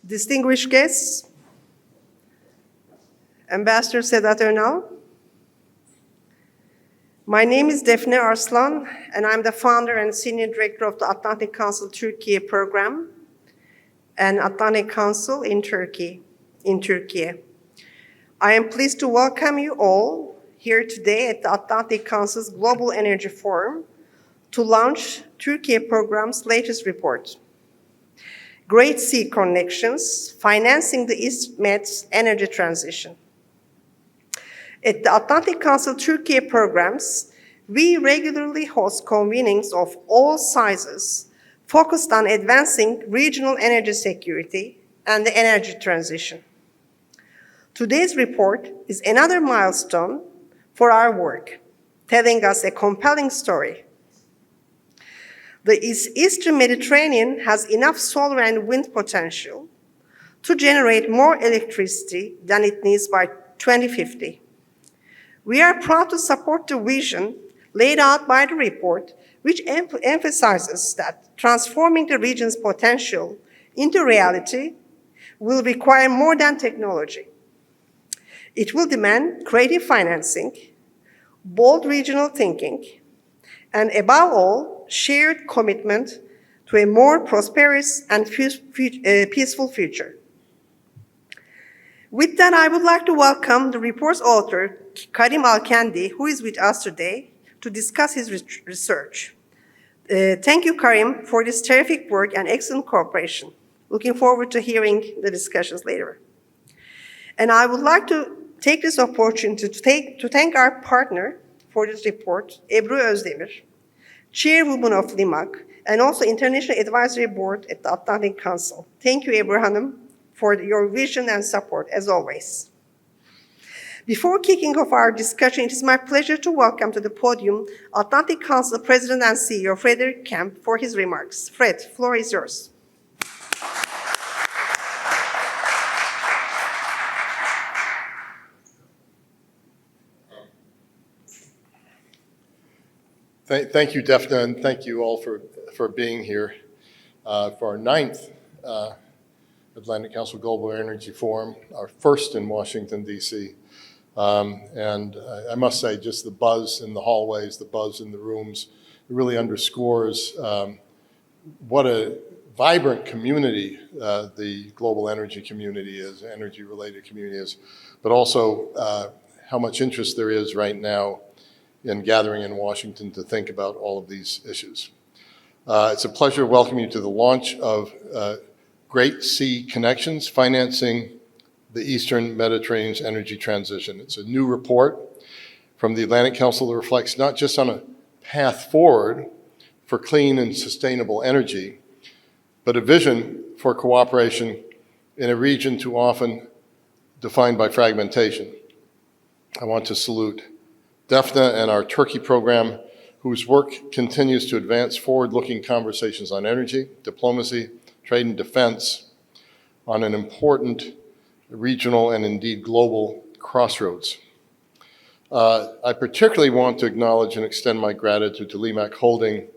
Distinguished guests, Ambassador Sedat Önal. My name is Defne Arslan, and I'm the founder and senior director of the Atlantic Council Turkey program and Atlantic Council in Turkey. I am pleased to welcome you all here today at the Atlantic Council's Global Energy Forum to launch Turkey program's latest report, Great Sea Connections, Financing the East-Med's Energy Transition. At the Atlantic Council Turkey programs, we regularly host convenings of all sizes focused on advancing regional energy security and the energy transition. Today's report is another milestone for our work, telling us a compelling story. The Eastern Mediterranean has enough solar and wind potential to generate more electricity than it needs by 2050. We are proud to support the vision laid out by the report, which emphasizes that transforming the region's potential into reality will require more than technology. It will demand creative financing, bold regional thinking, and above all, shared commitment to a more prosperous and peaceful future. With that, I would like to welcome the report's author, Karim Alkendi, who is with us today to discuss his research. Thank you, Karim, for this terrific work and excellent cooperation. Looking forward to hearing the discussions later. And I would like to take this opportunity to thank our partner for this report, Ebru Özdemir, Chairwoman of LIMAC, and also International Advisory Board at the Atlantic Council. Thank you, Ebru Hanım, for your vision and support, as always. Before kicking off our discussion, it is my pleasure to welcome to the podium Atlantic Council President and CEO Frederick Kemp for his remarks. Fred, floor is yours. Thank you, Defne, and thank you all for being here for our 9th Atlantic Council Global Energy Forum, our first in Washington, D.C. And I must say, just the buzz in the hallways, the buzz in the rooms, it really underscores what a vibrant community the global energy community is, energy-related community is, but also how much interest there is right now in gathering in Washington to think about all of these issues. It's a pleasure to welcome you to the launch of Great Sea Connections, Financing the Eastern Mediterranean's Energy Transition. It's a new report from the Atlantic Council that reflects not just on a path forward for clean and sustainable energy, but a vision for cooperation in a region too often defined by fragmentation. I want to salute Defne and our Turkey program, whose work continues to advance forward-looking conversations on energy, diplomacy, trade and defense on an important regional and indeed global crossroads. I particularly want to acknowledge and extend my gratitude to LIMAC Holding,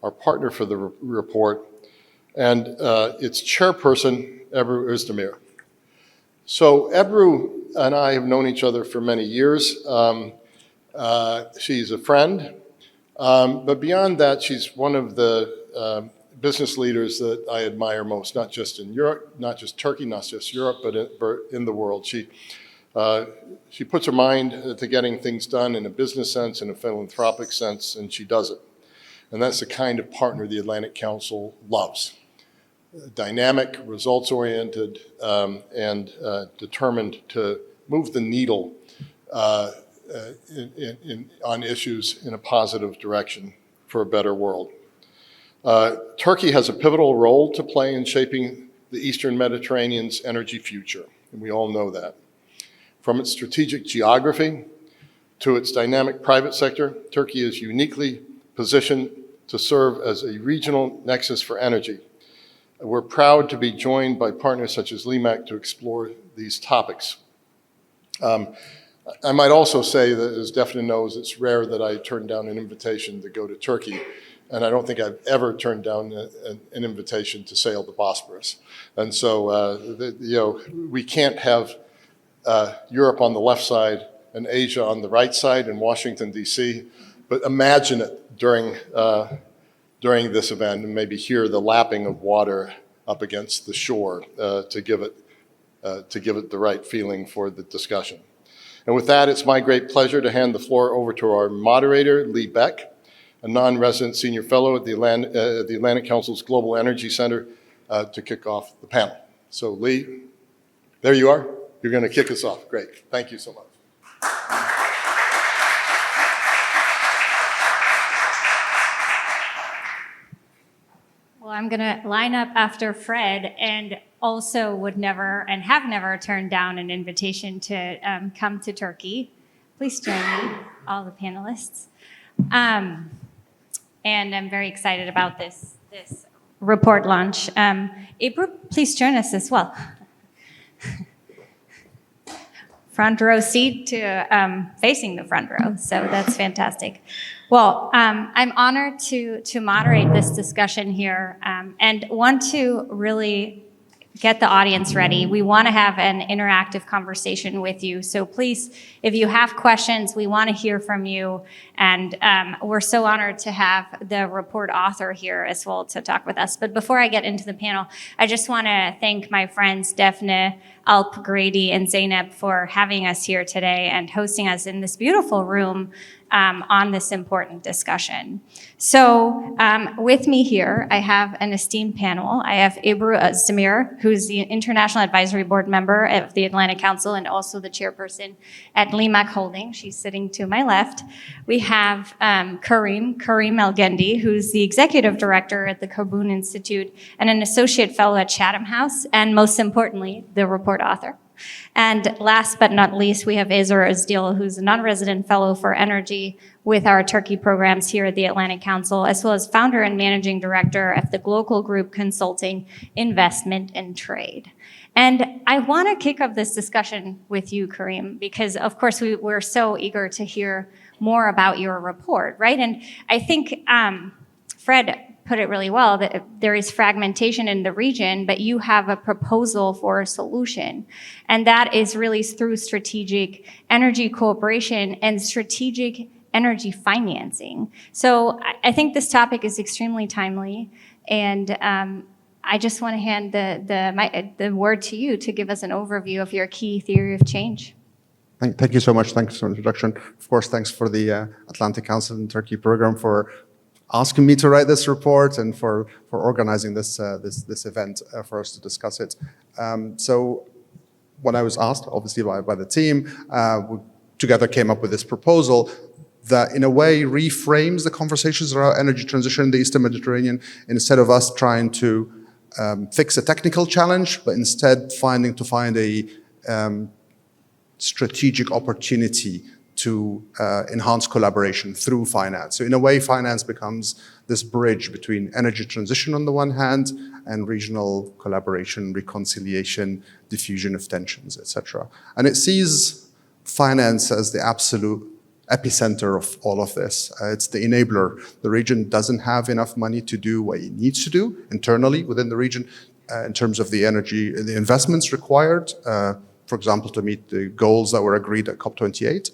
our partner for the report, and its chairperson, Ebru Özdemir. So Ebru and I have known each other for many years. She's a friend, but beyond that, she's one of the business leaders that I admire most, not just in Europe, not just Turkey, not just Europe, but in the world. She puts her mind to getting things done in a business sense, in a philanthropic sense, and she does it. And that's the kind of partner the Atlantic Council loves. Dynamic, results-oriented, and determined to move the needle on issues in a positive direction for a better world. Turkey has a pivotal role to play in shaping the Eastern Mediterranean's energy future, and we all know that. From its strategic geography to its dynamic private sector, Turkey is uniquely positioned to serve as a regional nexus for energy. We're proud to be joined by partners such as LIMAC to explore these topics. I might also say that, as Defne knows, it's rare that I turn down an invitation to go to Turkey. and I don't think I've ever turned down an invitation to sail the Bosporus. And so, we can't have Europe on the left side and Asia on the right side in Washington, D.C., but imagine it during this event and maybe hear the lapping of water up against the shore to give it the right feeling for the discussion. And with that, it's my great pleasure to hand the floor over to our moderator, Lee Beck, a non-resident senior fellow at the Atlantic Council's Global Energy Center, to kick off the panel. So Lee, there you are. You're going to kick us off. Great. Thank you so much. Well, I'm going to line up after Fred, and also would never and have never turned down an invitation to come to Turkey. Please join me, all the panelists. And I'm very excited about this report launch. Ebru, please join us as well. Front row seat to facing the front row, so that's fantastic. Well, I'm honored to moderate this discussion here and want to really get the audience ready. We want to have an interactive conversation with you. So please, if you have questions, we want to hear from you. And we're so honored to have the report author here as well to talk with us. But before I get into the panel, I just want to thank my friends Defne, Alp, Grady, and Zainab for having us here today and hosting us in this beautiful room on this important discussion. So with me here, I have an esteemed panel. I have Ebru Özdemir, who's the International Advisory Board member of the Atlantic Council and also the chairperson at LIMAC Holding. She's sitting to my left. We have Karim El-Gendi, who's the executive director at the Karbun Institute and an associate fellow at Chatham House, and most importantly, the report author. And last but not least, we have Ezer Özdil, who's a non-resident fellow for energy with our Turkey programs here at the Atlantic Council, as well as founder and managing director of the Global Group Consulting, Investment and Trade. And I want to kick off this discussion with you, Karim, because of course we're so eager to hear more about your report, right? And I think Fred put it really well, that there is fragmentation in the region, but you have a proposal for a solution. And that is really through strategic energy cooperation and strategic energy financing. So I think this topic is extremely timely. And I just want to hand the word to you to give us an overview of your key theory of change. Thank you so much. Thanks for the introduction. Of course, thanks for the Atlantic Council and Turkey program for asking me to write this report and for organizing this event for us to discuss it. So when I was asked, obviously by the team, we together came up with this proposal that in a way reframes the conversations around energy transition in the Eastern Mediterranean, instead of us trying to fix a technical challenge, but instead find a strategic opportunity to enhance collaboration through finance. So in a way, finance becomes this bridge between energy transition on the one hand and regional collaboration, reconciliation, diffusion of tensions, etc. And it sees finance as the absolute epicenter of all of this. It's the enabler. The region doesn't have enough money to do what it needs to do internally within the region in terms of the investments required, for example, to meet the goals that were agreed at COP28.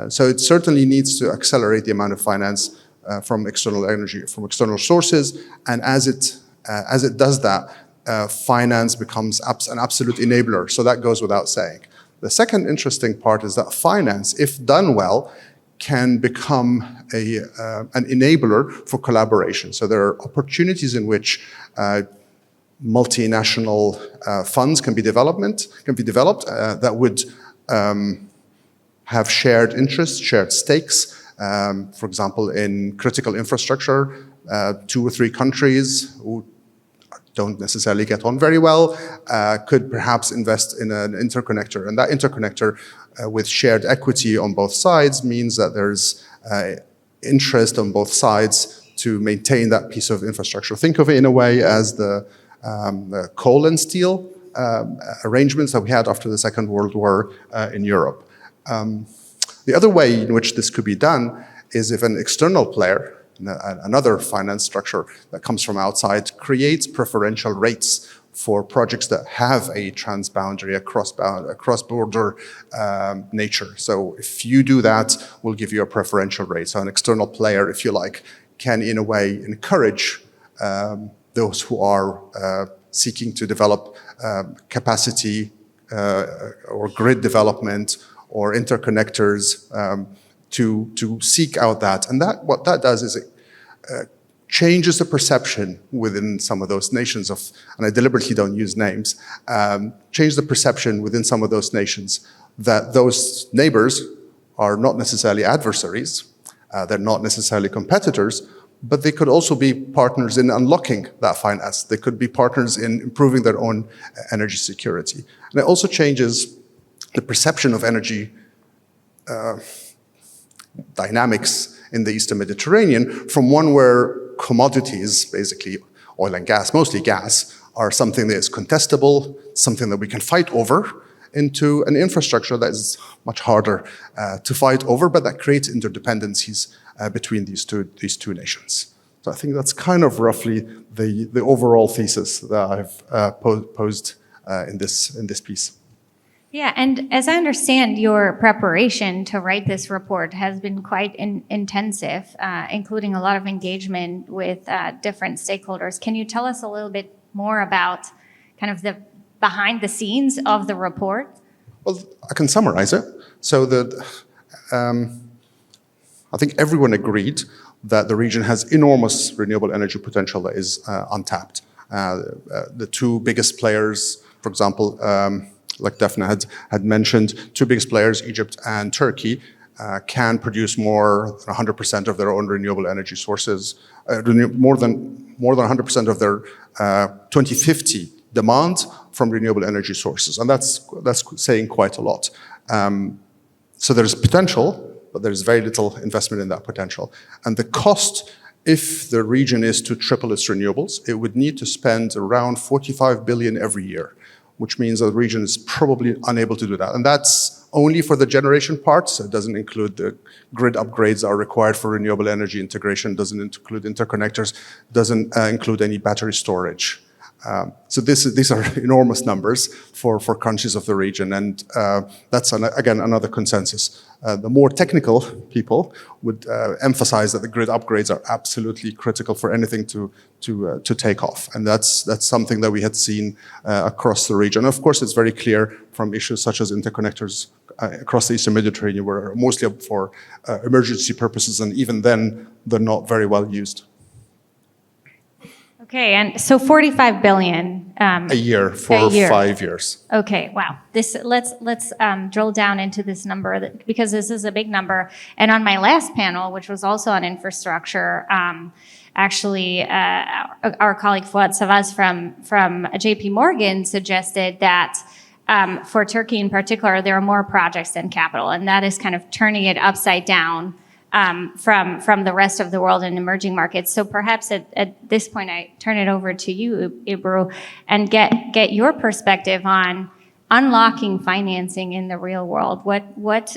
So it certainly needs to accelerate the amount of finance from external sources, and as it does that, finance becomes an absolute enabler. So that goes without saying. The second interesting part is that finance, if done well, can become an enabler for collaboration. So there are opportunities in which multinational funds can be developed that would have shared interests, shared stakes. For example, in critical infrastructure, 2 or 3 countries who don't necessarily get on very well could perhaps invest in an interconnector. And that interconnector with shared equity on both sides means that there's interest on both sides to maintain that piece of infrastructure. Think of it in a way as the coal and steel arrangements that we had after the Second World War in Europe. The other way in which this could be done is if an external player another finance structure that comes from outside, creates preferential rates for projects that have a transboundary, a cross-border nature. So if you do that, we'll give you a preferential rate. So an external player, if you like, can in a way encourage those who are seeking to develop capacity or grid development or interconnectors to seek out that. And what that does is it changes the perception within some of those nations of, and I deliberately don't use names, change the perception within some of those nations that those neighbors are not necessarily adversaries, they're not necessarily competitors, but they could also be partners in unlocking that finance. They could be partners in improving their own energy security. And it also changes the perception of energy dynamics in the Eastern Mediterranean from one where commodities, basically oil and gas, mostly gas, are something that is contestable, something that we can fight over, into an infrastructure that is much harder to fight over, but that creates interdependencies between these two nations. So I think that's kind of roughly the overall thesis that I've posed in this piece. Yeah, and as I understand, your preparation to write this report has been quite intensive, including a lot of engagement with different stakeholders. Can you tell us a little bit more about kind of the behind the scenes of the report? Well, I can summarize it. So I think everyone agreed that the region has enormous renewable energy potential that is untapped. The two biggest players, for example, like Daphne had mentioned, two biggest players, Egypt and Turkey, can produce more than 100% of their own renewable energy sources, more than 100% of their 2050 demand from renewable energy sources, and that's saying quite a lot. So there's potential, but there's very little investment in that potential, and the cost. If the region is to triple its renewables, it would need to spend around 45 billion every year, which means that the region is probably unable to do that. And that's only for the generation part, so it doesn't include the grid upgrades that are required for renewable energy integration, doesn't include interconnectors, doesn't include any battery storage. So these are enormous numbers for countries of the region, and that's, again, another consensus. The more technical people would emphasize that the grid upgrades are absolutely critical for anything to take off, and that's something that we had seen across the region. Of course, it's very clear from issues such as interconnectors across the Eastern Mediterranean, were mostly for emergency purposes, and even then, they're not very well used. Okay, and so 45 billion a year for 5 years. Okay, wow. Let's drill down into this number because this is a big number. And on my last panel, which was also on infrastructure, actually, our colleague Fouad Savaz from JP Morgan suggested that for Turkey in particular, there are more projects than capital, and that is kind of turning it upside down. From the rest of the world and emerging markets. So perhaps at this point, I turn it over to you, Ibru, and get your perspective on unlocking financing in the real world. What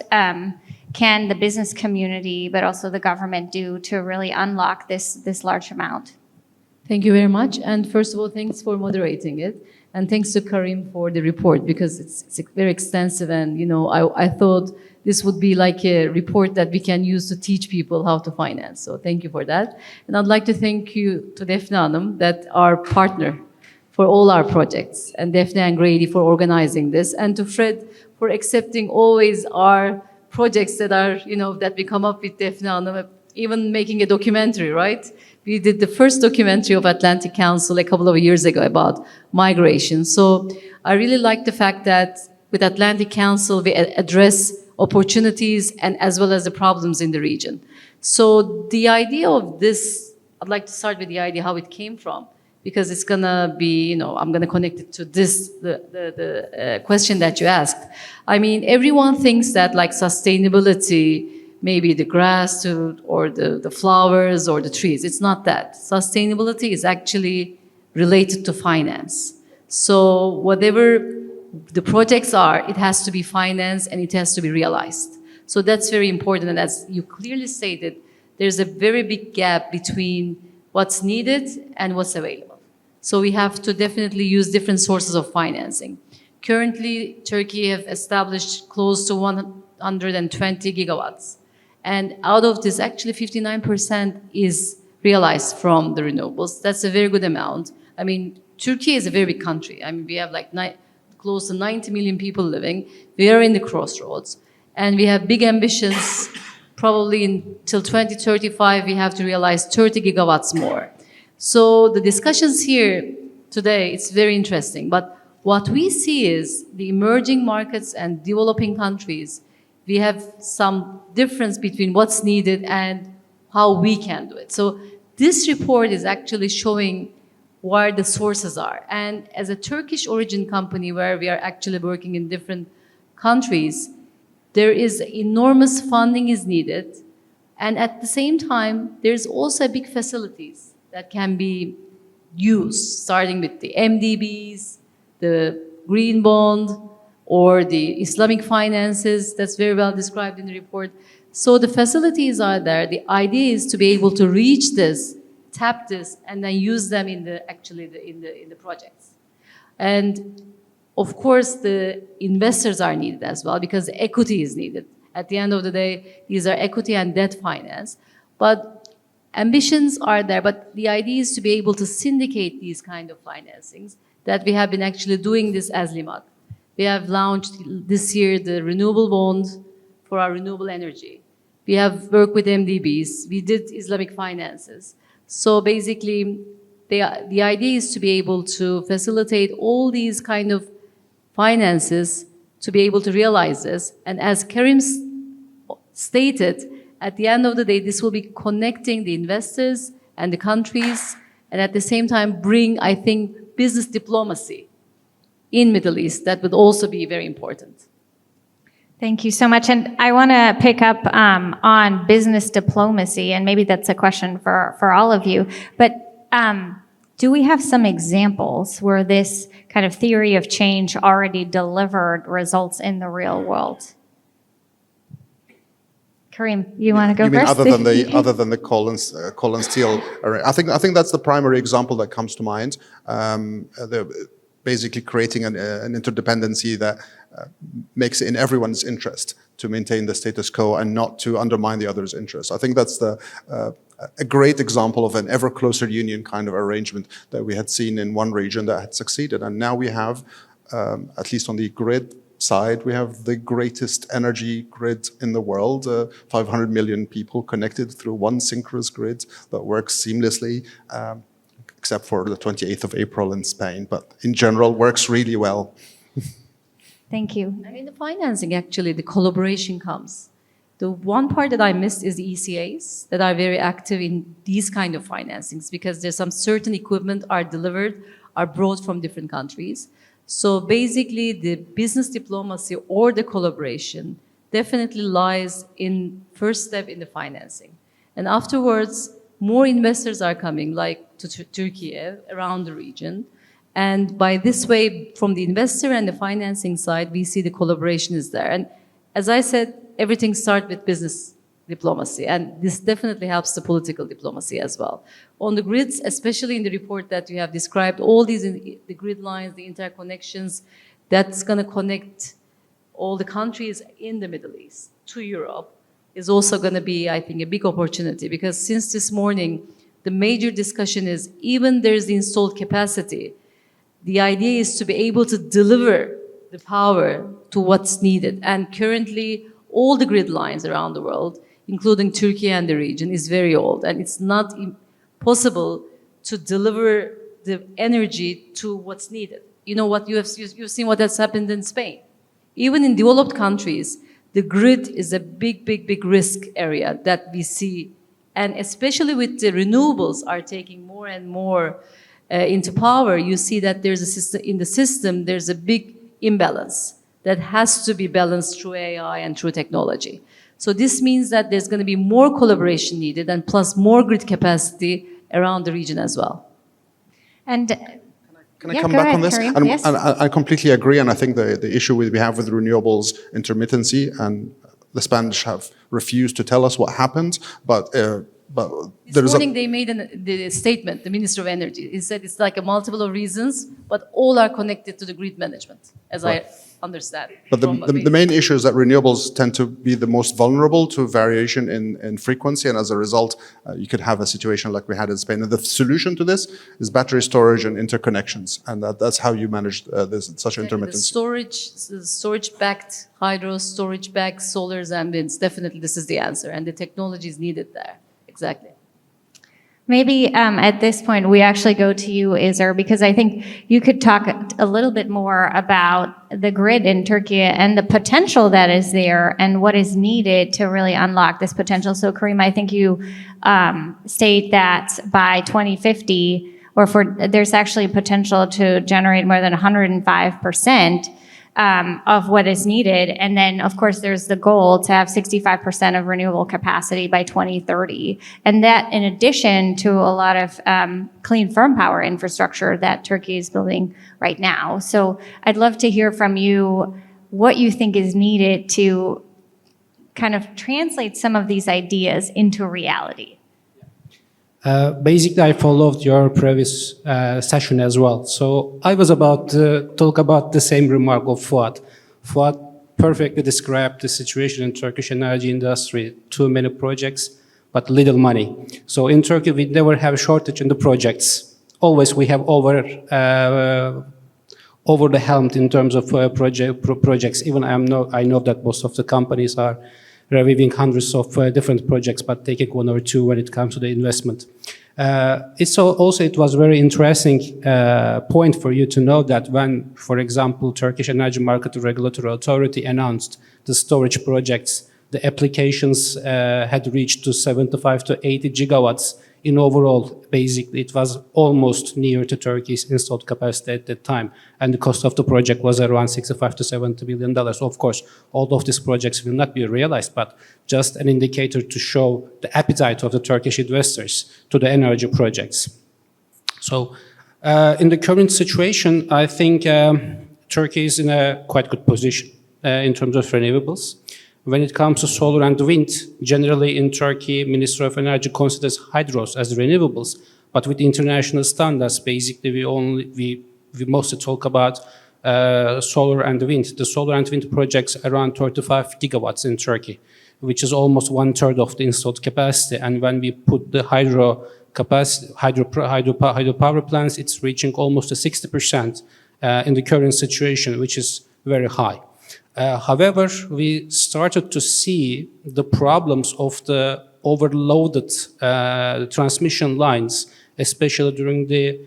can the business community, but also the government do to really unlock this large amount? Thank you very much. And first of all, thanks for moderating it. And thanks to Karim for the report, because it's very extensive. And, I thought this would be like a report that we can use to teach people how to finance. So thank you for that. And I'd like to thank you to Defne Hanım, that our partner for all our projects, and Defne and Grady for organizing this, and to Fred for accepting always our projects that are, that we come up with Defne Hanım, even making a documentary, right? We did the first documentary of Atlantic Council a couple of years ago about migration. So I really like the fact that with Atlantic Council, we address opportunities and as well as the problems in the region. So the idea of this, I'd like to start with the idea how it came from, because it's gonna be, I'm gonna connect it to this, the question that you asked. I mean, everyone thinks that like sustainability, maybe the grass or the flowers or the trees. It's not that. Sustainability is actually related to finance. So whatever the projects are, it has to be financed and it has to be realized. So that's very important. And as you clearly stated, there's a very big gap between what's needed and what's available. So we have to definitely use different sources of financing. Currently, Turkey have established close to 120 gigawatts. And out of this, actually 59% is realized from the renewables. That's a very good amount. I mean, Turkey is a very big country. I mean, we have like close to 90 million people living. We are in the crossroads. And we have big ambitions. Probably until 2035, we have to realize 30 gigawatts more. So the discussions here today, it's very interesting. But what we see is the emerging markets and developing countries, we have some difference between what's needed and how we can do it. So this report is actually showing where the sources are. And as a Turkish origin company where we are actually working in different countries, there is enormous funding is needed. And at the same time, there's also big facilities that can be used, starting with the MDBs, the green bond, or the Islamic finances. That's very well described in the report. So the facilities are there. The idea is to be able to reach this, tap this, and then use them in the projects. And of course, the investors are needed as well because equity is needed. At the end of the day, these are equity and debt finance. But ambitions are there. But the idea is to be able to syndicate these kind of financings that we have been actually doing this as Limak. We have launched this year the renewable bond for our renewable energy. We have worked with MDBs. We did Islamic finances. So basically, the idea is to be able to facilitate all these kind of finances to be able to realize this. And as Karim stated, at the end of the day, this will be connecting the investors and the countries, and at the same time bring, I think, business diplomacy in Middle East. That would also be very important. Thank you so much. And I want to pick up on business diplomacy, and maybe that's a question for all of you. But do we have some examples where this kind of theory of change already delivered results in the real world? Karim, you want to go you mean first? other than the coal and steel array? I think that's the primary example that comes to mind. Basically creating an interdependency that makes it in everyone's interest to maintain the status quo and not to undermine the other's interest. I think that's a great example of an ever closer union kind of arrangement that we had seen in one region that had succeeded. And now we have, at least on the grid side, we have the greatest energy grid in the world, 500 million people connected through one synchronous grid that works seamlessly, except for the 28th of April in Spain, but in general works really well. Thank you. I mean, the financing, actually, the collaboration comes. The one part that I missed is the ECAs that are very active in these kind of financings because there's some certain equipment are delivered, are brought from different countries. So basically, the business diplomacy or the collaboration definitely lies in first step in the financing. And afterwards, more investors are coming, like to Turkey, around the region. And by this way, from the investor and the financing side, we see the collaboration is there. And as I said, everything starts with business diplomacy. And this definitely helps the political diplomacy as well. On the grids, especially in the report that you have described, all these, the grid lines, the interconnections, that's going to connect all the countries in the Middle East to Europe is also going to be, I think, a big opportunity. Because since this morning, the major discussion is even there's the installed capacity, the idea is to be able to deliver the power to what's needed. And currently, all the grid lines around the world, including Turkey and the region, is very old. And it's not possible to deliver the energy to what's needed. You know what you've seen what has happened in Spain. Even in developed countries, the grid is a big risk area that we see. And especially with the renewables are taking more and more into power, you see that there's a system, in the system, there's a big imbalance that has to be balanced through AI and through technology. So this means that there's going to be more collaboration needed and plus more grid capacity around the region as well. And Can I come back on this? Karim. And, Yes. and I completely agree, and I think the issue we have with renewables intermittency, and the Spanish have refused to tell us what happened, but This there is morning they made the statement, the Minister of Energy. He said it's like a multiple of reasons, but all are connected to the grid management, as I understand. But the main issue is that renewables tend to be the most vulnerable to variation in frequency, and as a result, you could have a situation like we had in Spain. And the solution to this is battery storage and interconnections, and that's how you manage such intermittency. The storage-backed hydro, storage-backed solars and winds, definitely this is the answer, and the technology is needed there. Exactly. Maybe at this point, we actually go to you, Izer, because I think you could talk a little bit more about the grid in Turkey and the potential that is there and what is needed to really unlock this potential. So, Karim, I think you state that by 2050, there's actually potential to generate more than 105% of what is needed. And then, of course, there's the goal to have 65% of renewable capacity by 2030. And that in addition to a lot of clean firm power infrastructure that Turkey is building right now. So I'd love to hear from you what you think is needed to kind of translate some of these ideas into reality. Basically, I followed your previous session as well. So I was about to talk about the same remark of Fuat. Fuat perfectly described the situation in Turkish energy industry. Too many projects, but little money. So in Turkey, we never have a shortage in the projects. Always we have over the helm in terms of projects. Even I know that most of the companies are reviewing hundreds of different projects, but taking one or two when it comes to the investment. It was very interesting point for you to know that when, for example, Turkish Energy Market Regulatory Authority announced the storage projects, the applications had reached to 75 to 80 gigawatts in overall. Basically, it was almost near to Turkey's installed capacity at that time. And the cost of the project was around $65 to $70 billion. Of course, all of these projects will not be realized, but just an indicator to show the appetite of the Turkish investors to the energy projects. So in the current situation, I think Turkey is in a quite good position in terms of renewables. When it comes to solar and wind, generally in Turkey, Ministry of Energy considers hydros as renewables, but with international standards, basically we mostly talk about solar and wind. The solar and wind projects around 35 gigawatts in Turkey, which is almost 1/3 of the installed capacity. And when we put the hydropower plants, it's reaching almost to 60% in the current situation, which is very high. However, we started to see the problems of the overloaded transmission lines, especially during the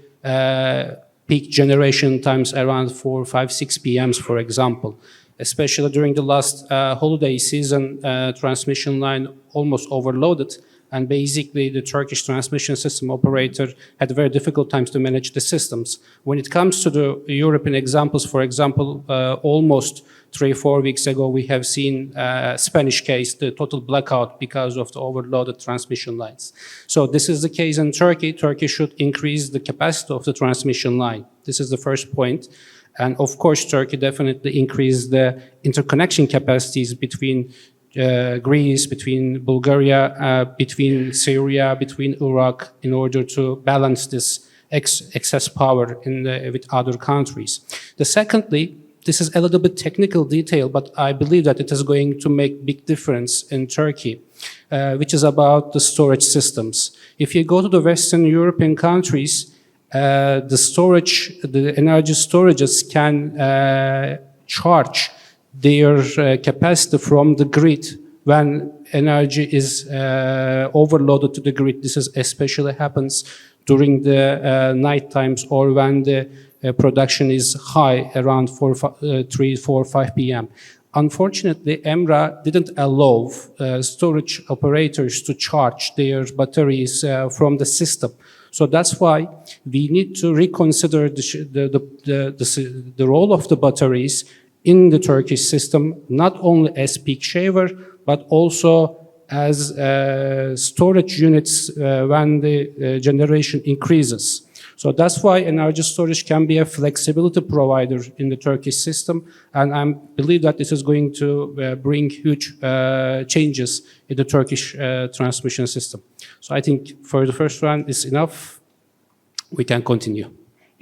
peak generation times around 4, 5, 6 p.m., for example. Especially during the last holiday season, transmission line almost overloaded. And basically, the Turkish transmission system operator had very difficult times to manage the systems. When it comes to the European examples, for example, almost 3-4 weeks ago, we have seen Spanish case, the total blackout because of the overloaded transmission lines. So this is the case in Turkey. Turkey should increase the capacity of the transmission line. This is the first point. And of course, Turkey definitely increased the interconnection capacities between Greece, between Bulgaria, between Syria, between Iraq, in order to balance this excess power with other countries. Secondly, this is a little bit technical detail, but I believe that it is going to make big difference in Turkey, which is about the storage systems. If you go to the Western European countries, the energy storages can charge their capacity from the grid when energy is overloaded to the grid. This is especially happens during the night times or when the production is high around 3, 4, 5 p.m. Unfortunately, EMRA didn't allow storage operators to charge their batteries from the system. So that's why we need to reconsider the role of the batteries in the Turkish system, not only as peak shaver, but also as storage units when the generation increases. So that's why energy storage can be a flexibility provider in the Turkish system, and I believe that this is going to bring huge changes in the Turkish transmission system. So I think for the first round is enough. We can continue.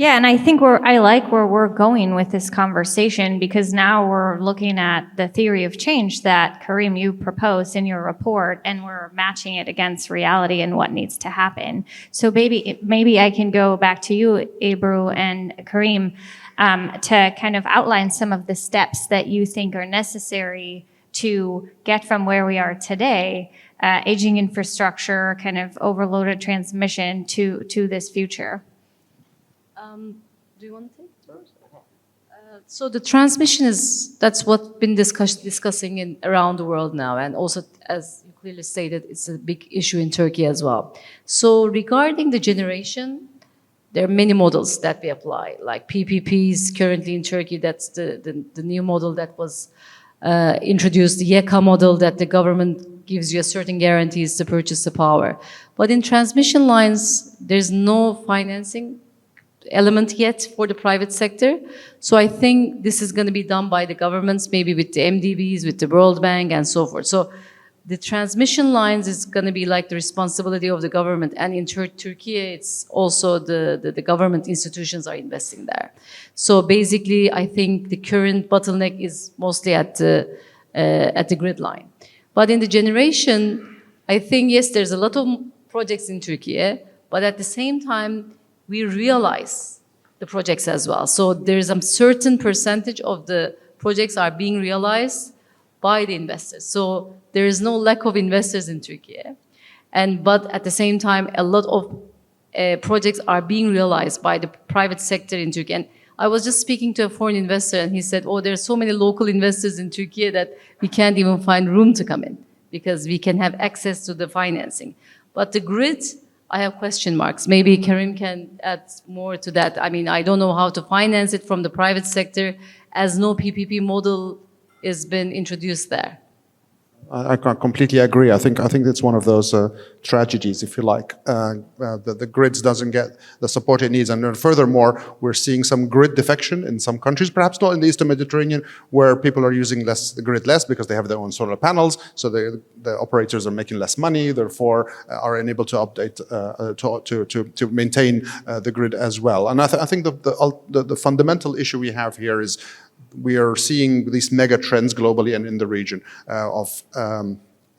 Yeah, and I think I like where we're going with this conversation, because now we're looking at the theory of change that Karim, you proposed in your report, and we're matching it against reality and what needs to happen. So maybe I can go back to you, Ebru and Karim, to kind of outline some of the steps that you think are necessary to get from where we are today, aging infrastructure, kind of overloaded transmission, to this future. Do you want to take it first? So the transmission that's what's been discussing around the world now, and also, as you clearly stated, it's a big issue in Turkey as well. So regarding the generation, there are many models that we apply, like PPPs currently in Turkey. That's the new model that was introduced, the YEKA model, that the government gives you a certain guarantees to purchase the power. But in transmission lines, there's no financing element yet for the private sector. So I think this is going to be done by the governments, maybe with the MDBs, with the World Bank, and so forth. So the transmission lines is going to be like the responsibility of the government. And in Turkey, it's also the government institutions are investing there. So basically, I think the current bottleneck is mostly at the grid line. But in the generation, I think, yes, there's a lot of projects in Turkey, but at the same time, we realize the projects as well. So there's a certain percentage of the projects are being realized by the investors. So there is no lack of investors in Turkey. But at the same time, a lot of projects are being realized by the private sector in Turkey. And I was just speaking to a foreign investor, and he said, oh, there's so many local investors in Turkey that we can't even find room to come in because we can have access to the financing. But the grid, I have question marks. Maybe Karim can add more to that. I mean, I don't know how to finance it from the private sector, as no PPP model has been introduced there. I completely agree. I think it's one of those tragedies, if you like. The grids doesn't get the support it needs, and then furthermore, we're seeing some grid defection in some countries, perhaps not in the Eastern Mediterranean, where people are using the grid less because they have their own solar panels, so the operators are making less money, therefore are unable to update to maintain the grid as well. And I think the fundamental issue we have here is, we are seeing these mega trends globally and in the region of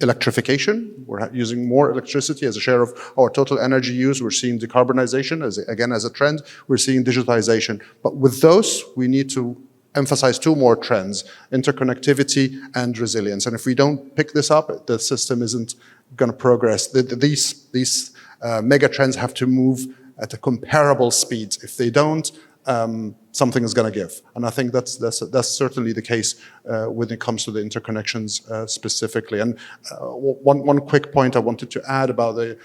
electrification. We're using more electricity as a share of our total energy use. We're seeing decarbonization as a trend. We're seeing digitalization. But with those, we need to emphasize two more trends: interconnectivity and resilience. And if we don't pick this up, the system isn't going to progress. These mega trends have to move at a comparable speed. If they don't, something is going to give, and I think that's certainly the case when it comes to the interconnections specifically. And one quick point I wanted to add about the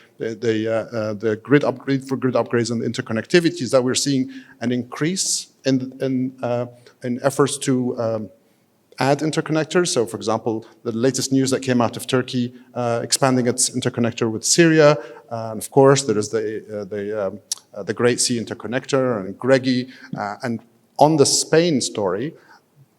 grid upgrades and interconnectivity is that we're seeing an increase in efforts to add interconnectors. So, for example, the latest news that came out of Turkey expanding its interconnector with Syria, and of course there is the Great Sea Interconnector and Gregi. And on the Spain story,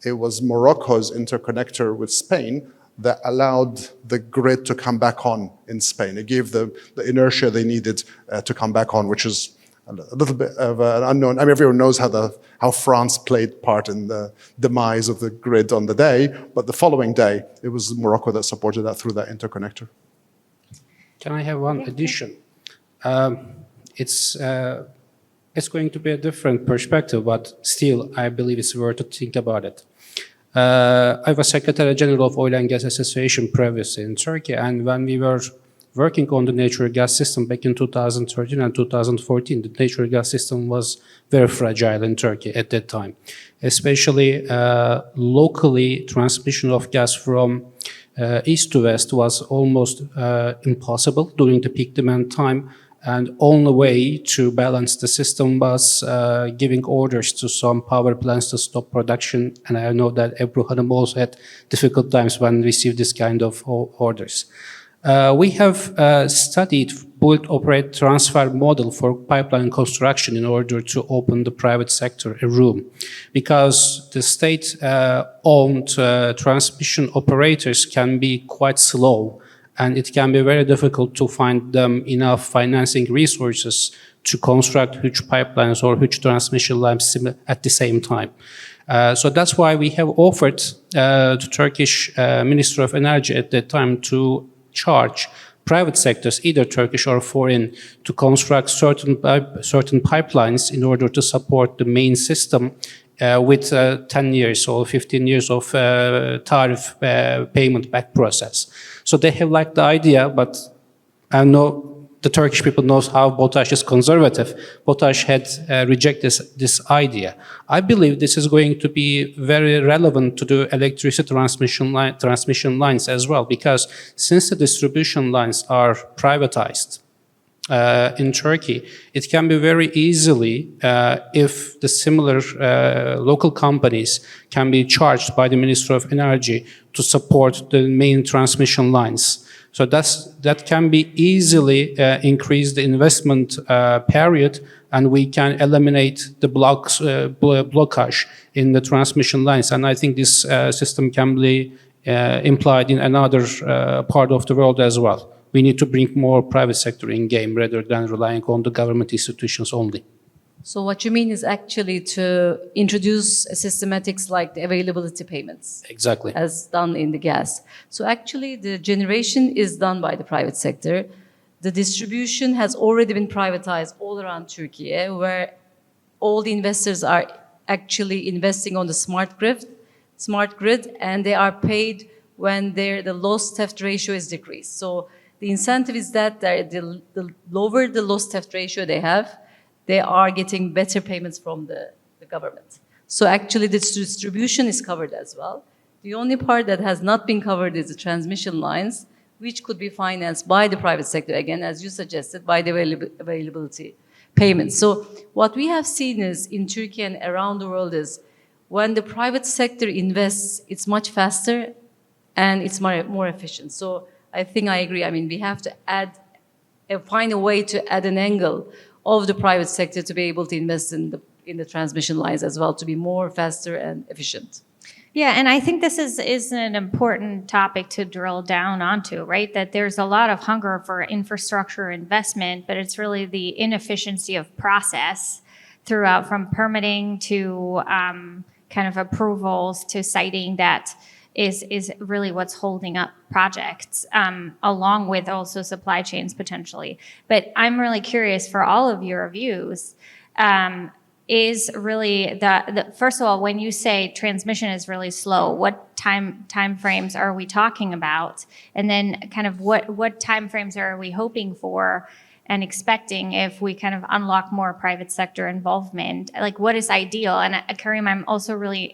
it was Morocco's interconnector with Spain that allowed the grid to come back on in Spain. It gave the inertia they needed to come back on, which is a little bit of an unknown. I mean, everyone knows how France played part in the demise of the grid on the day, but the following day, it was Morocco that supported that through that interconnector. Can I have one addition? It's going to be a different perspective, but still, I believe it's worth to think about it. I was Secretary General of Oil and Gas Association previously in Turkey, and when we were working on the natural gas system back in 2013 and 2014, the natural gas system was very fragile in Turkey at that time. Especially locally, transmission of gas from east to west was almost impossible during the peak demand time. And only way to balance the system was giving orders to some power plants to stop production. And I know that Ebru Hanım also had difficult times when we received this kind of orders. We have studied build, operate, transfer model for pipeline construction in order to open the private sector a room. Because the state-owned transmission operators can be quite slow, and it can be very difficult to find them enough financing resources to construct huge pipelines or huge transmission lines at the same time. So that's why we have offered to Turkish Minister of Energy at that time to charge private sectors, either Turkish or foreign, to construct certain pipelines in order to support the main system with 10 years or 15 years of tariff payment back process. So they have liked the idea, but I know the Turkish people knows how BOTAŞ is conservative. BOTAŞ had rejected this idea. I believe this is going to be very relevant to the electricity transmission lines as well, because since the distribution lines are privatized in Turkey, it can be very easily, if the similar local companies can be charged by the Minister of Energy to support the main transmission lines. So that can be easily increase the investment period, and we can eliminate the blockage in the transmission lines. And I think this system can be implied in another part of the world as well. We need to bring more private sector in game rather than relying on the government institutions only. So what you mean is actually to introduce systematics like the availability payments. Exactly. As done in the gas. So actually the generation is done by the private sector. The distribution has already been privatized all around Turkey, where all the investors are actually investing on the smart grid, and they are paid when the loss theft ratio is decreased. So the incentive is that the lower the loss theft ratio they have, they are getting better payments from the government. So actually this distribution is covered as well. The only part that has not been covered is the transmission lines, which could be financed by the private sector, again, as you suggested, by the availability payments. So what we have seen is in Turkey and around the world is when the private sector invests, it's much faster and it's more efficient. So I think I agree. I mean, we have to find a way to add an angle of the private sector to be able to invest in the transmission lines as well, to be more faster and efficient. Yeah, and I think this is an important topic to drill down onto, right? That there's a lot of hunger for infrastructure investment, but it's really the inefficiency of process throughout, from permitting to kind of approvals to siting, that is really what's holding up projects, along with also supply chains potentially. But I'm really curious for all of your views, is really the first of all, when you say transmission is really slow, what time frames are we talking about? And then kind of what time frames are we hoping for and expecting if we kind of unlock more private sector involvement? Like, what is ideal? And Karim, I'm also really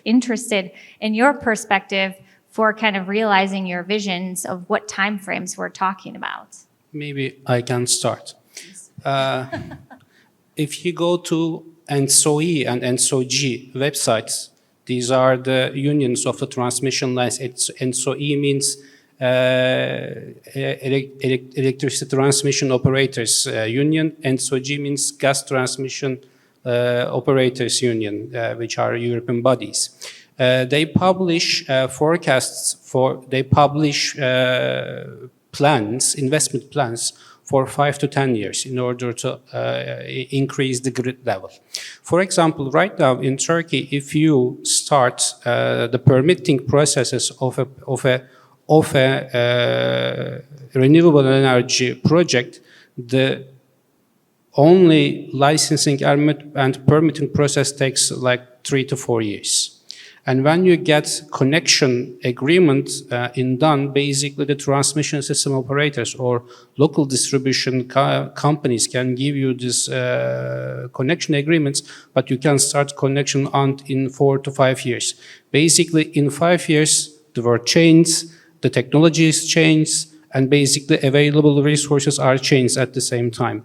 interested in your perspective for kind of realizing your visions of what time frames we're talking about. Maybe I can start. If you go to ENTSO-E and ENTSO-G websites, these are the unions of the transmission lines. ENTSO-E means Electricity Transmission Operators Union, and ENTSO-G means Gas Transmission Operators Union, which are European bodies. They publish forecasts they publish plans, investment plans for 5 to 10 years in order to increase the grid level. For example, right now in Turkey, if you start the permitting processes of a renewable energy project, the only licensing and permitting process takes like 3 to 4 years. And when you get connection agreement done, basically the transmission system operators or local distribution companies can give you this connection agreements, but you can start connection in 4 to 5 years. Basically, in 5 years, the world changes, the technologies change, and basically available resources are changed at the same time.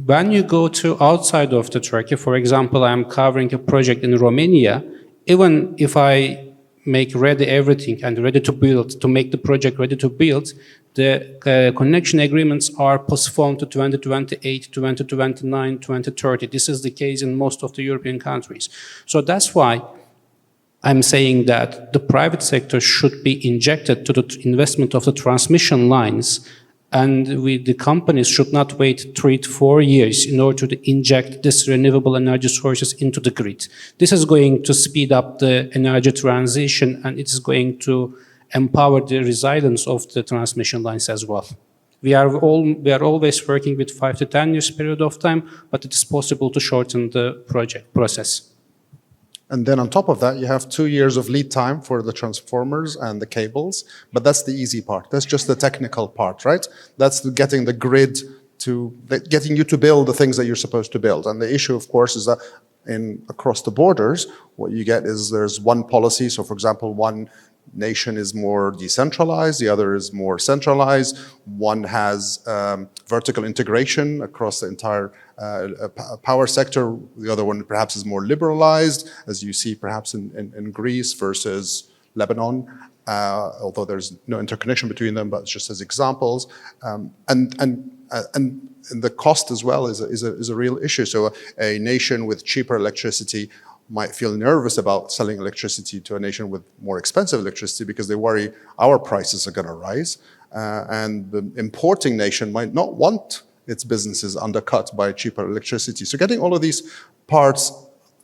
When you go to outside of the Turkey, for example, I'm covering a project in Romania. Even if I make ready everything and ready to build, to make the project ready to build, the connection agreements are postponed to 2028, 2029, 2030. This is the case in most of the European countries. So that's why I'm saying that the private sector should be injected to the investment of the transmission lines, and the companies should not wait 3 to 4 years in order to inject this renewable energy sources into the grid. This is going to speed up the energy transition, and it is going to empower the resilience of the transmission lines as well. We are always working with 5 to 10 years period of time, but it is possible to shorten the project process. And then on top of that, you have 2 years of lead time for the transformers and the cables, but that's the easy part. That's just the technical part, right? That's getting the grid getting you to build the things that you're supposed to build. And the issue, of course, is that across the borders, what you get is there's one policy. So for example, one nation is more decentralized, the other is more centralized. One has vertical integration across the entire power sector. The other one perhaps is more liberalized, as you see perhaps in Greece versus Lebanon, although there's no interconnection between them, but just as examples. And the cost as well is a real issue. So a nation with cheaper electricity might feel nervous about selling electricity to a nation with more expensive electricity because they worry our prices are going to rise. And the importing nation might not want its businesses undercut by cheaper electricity. So getting all of these parts,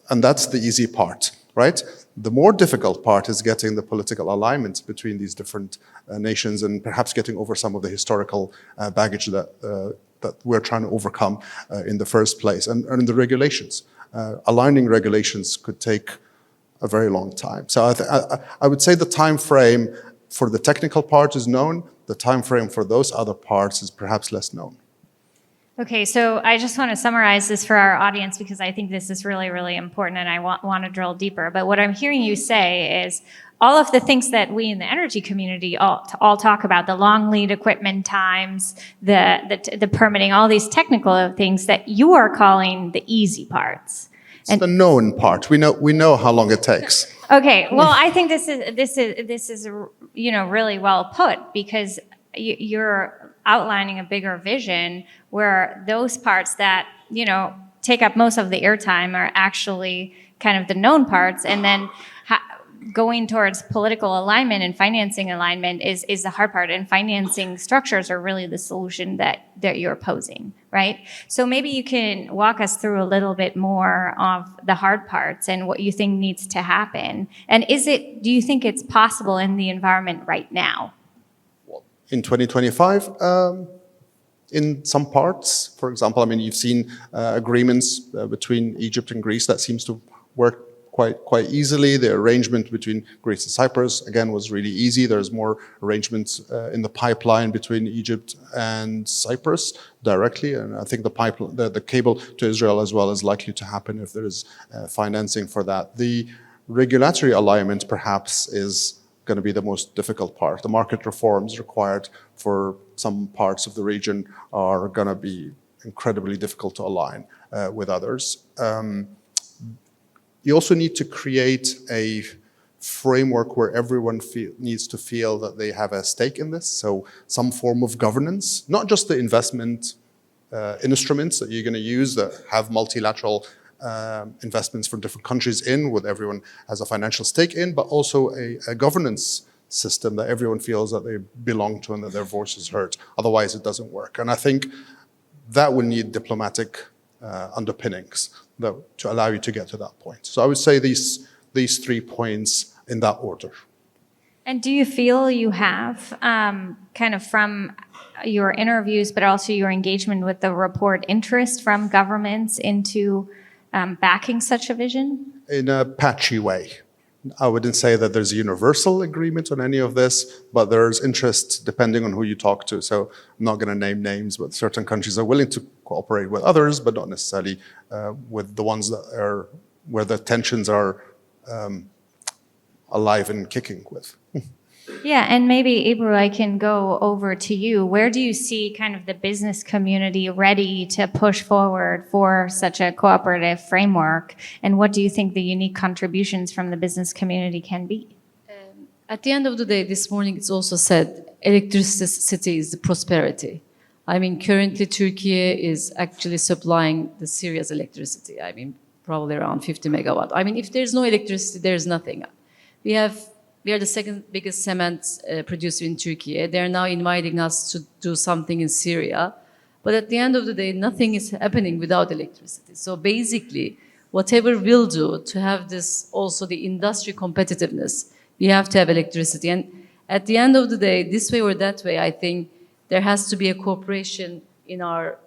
and that's the easy part, right? The more difficult part is getting the political alignment between these different nations and perhaps getting over some of the historical baggage that we're trying to overcome in the first place, and the regulations. Aligning regulations could take a very long time. So I would say the time frame for the technical part is known. The time frame for those other parts is perhaps less known. Okay, so I just want to summarize this for our audience because I think this is really, really important and I want to drill deeper. But what I'm hearing you say is all of the things that we in the energy community all talk about, the long lead equipment times, the permitting, all these technical things that you are calling the easy parts. It's the known part. We know how long it takes. Okay, well, I think this is really well put because you're outlining a bigger vision where those parts that take up most of the airtime are actually kind of the known parts, and then going towards political alignment and financing alignment is the hard part, and financing structures are really the solution that you're posing, right? So maybe you can walk us through a little bit more of the hard parts and what you think needs to happen. And do you think it's possible in the environment right now? In 2025, in some parts, for example, I mean, you've seen agreements between Egypt and Greece that seems to work quite easily. The arrangement between Greece and Cyprus, again, was really easy. There's more arrangements in the pipeline between Egypt and Cyprus directly, and I think the cable to Israel as well is likely to happen if there is financing for that. The regulatory alignment perhaps is going to be the most difficult part. The market reforms required for some parts of the region are going to be incredibly difficult to align with others. You also need to create a framework where everyone needs to feel that they have a stake in this. So some form of governance, not just the investment instruments that you're going to use that have multilateral investments from different countries with everyone has a financial stake in, but also a governance system that everyone feels that they belong to and that their voice is heard. Otherwise, it doesn't work. And I think that will need diplomatic underpinnings to allow you to get to that point. So I would say these 3 points in that order. And do you feel you have, kind of from your interviews, but also your engagement with the report, interest from governments into backing such a vision? In a patchy way. I wouldn't say that there's a universal agreement on any of this, but there's interest depending on who you talk to. So I'm not going to name names, but certain countries are willing to cooperate with others, but not necessarily with the ones that are where the tensions are alive and kicking with. Yeah, and maybe, Ebru, I can go over to you. Where do you see kind of the business community ready to push forward for such a cooperative framework? And what do you think the unique contributions from the business community can be? At the end of the day, this morning it's also said electricity is the prosperity. I mean, currently Turkey is actually supplying the Syria's electricity. I mean, probably around 50 megawatt. I mean, if there's no electricity, there's nothing. We are the second biggest cement producer in Turkey. They're now inviting us to do something in Syria. But at the end of the day, nothing is happening without electricity. So basically, whatever we'll do to have this also the industry competitiveness, we have to have electricity. And at the end of the day, this way or that way, I think there has to be a cooperation in our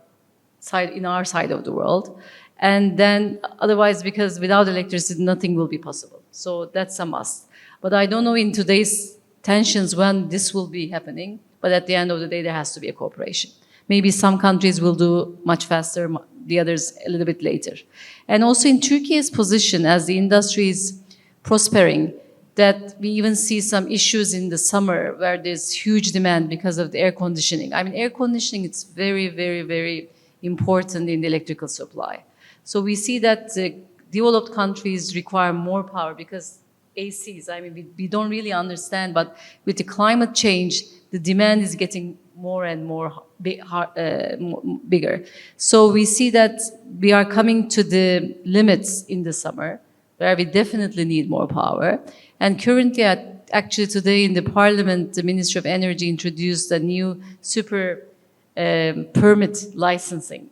side of the world. And then otherwise, because without electricity, nothing will be possible. So that's a must. But I don't know in today's tensions when this will be happening. But at the end of the day, there has to be a cooperation. Maybe some countries will do much faster, the others a little bit later. And also in Turkey's position as the industry is prospering, that we even see some issues in the summer where there's huge demand because of the air conditioning. I mean, air conditioning, it's very, very, very important in the electrical supply. So we see that developed countries require more power because ACs, I mean, we don't really understand, but with the climate change, the demand is getting more and more bigger. So we see that we are coming to the limits in the summer where we definitely need more power. And currently, actually today in the parliament, the Ministry of Energy introduced a new super permit licensing,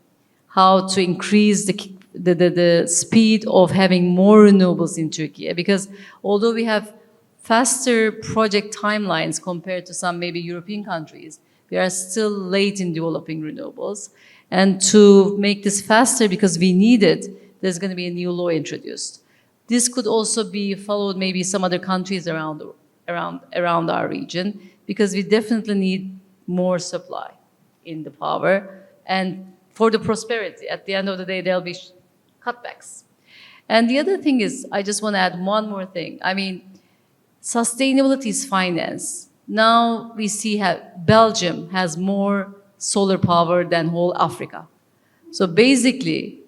how to increase the speed of having more renewables in Turkey. Because although we have faster project timelines compared to some maybe European countries, we are still late in developing renewables. And to make this faster, because we need it, there's going to be a new law introduced. This could also be followed maybe some other countries around our region, because we definitely need more supply in the power. And for the prosperity, at the end of the day, there'll be cutbacks. And the other thing is, I just want to add one more thing. I mean, sustainability is finance. Now we see Belgium has more solar power than whole Africa. So basically,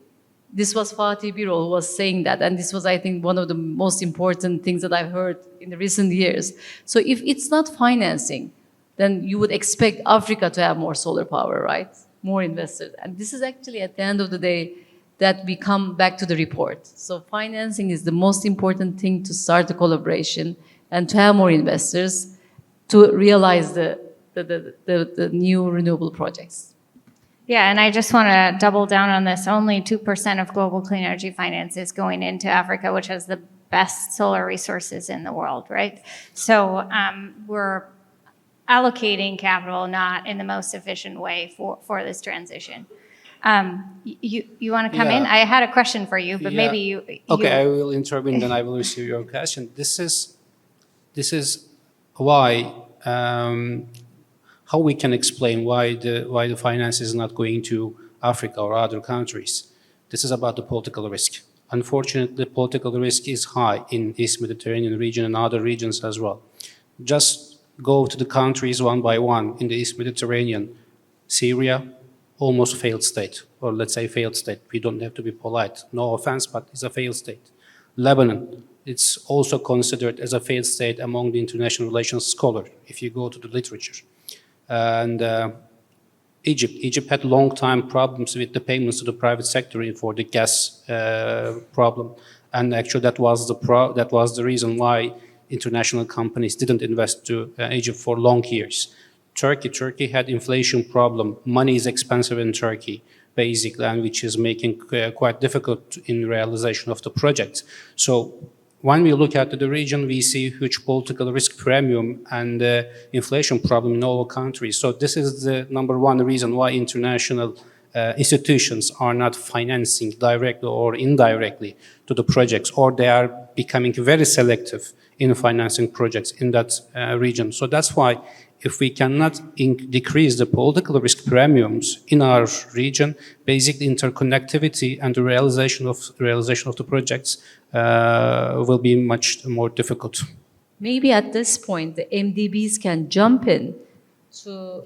this was Fatih Birol who was saying that, and this was, I think, one of the most important things that I've heard in the recent years. So if it's not financing, then you would expect Africa to have more solar power, right? More investors. And this is actually, at the end of the day, that we come back to the report. So financing is the most important thing to start the collaboration and to have more investors to realize the new renewable projects. Yeah, and I just want to double down on this. Only 2% of global clean energy finance is going into Africa, which has the best solar resources in the world, right? So we're allocating capital not in the most efficient way for this transition. You want to come in? I had a question for you, but maybe you... Okay, I will intervene, then I will receive your question. This is why, how we can explain why the finance is not going to Africa or other countries. This is about the political risk. Unfortunately, political risk is high in East Mediterranean region and other regions as well. Just go to the countries one by one in the East Mediterranean. Syria, almost failed state, or let's say failed state. We don't have to be polite. No offense, but it's a failed state. Lebanon, it's also considered as a failed state among the international relations scholar, if you go to the literature. And Egypt had long time problems with the payments to the private sector for the gas problem. And actually that was the reason why international companies didn't invest to Egypt for long years. Turkey had inflation problem. Money is expensive in Turkey, basically, and which is making quite difficult in realization of the project. So when we look at the region, we see huge political risk premium and inflation problem in all countries. So this is the number one reason why international institutions are not financing directly or indirectly to the projects, or they are becoming very selective in financing projects in that region. So that's why if we cannot decrease the political risk premiums in our region, basically interconnectivity and the realization of the projects will be much more difficult. Maybe at this point, the MDBs can jump in to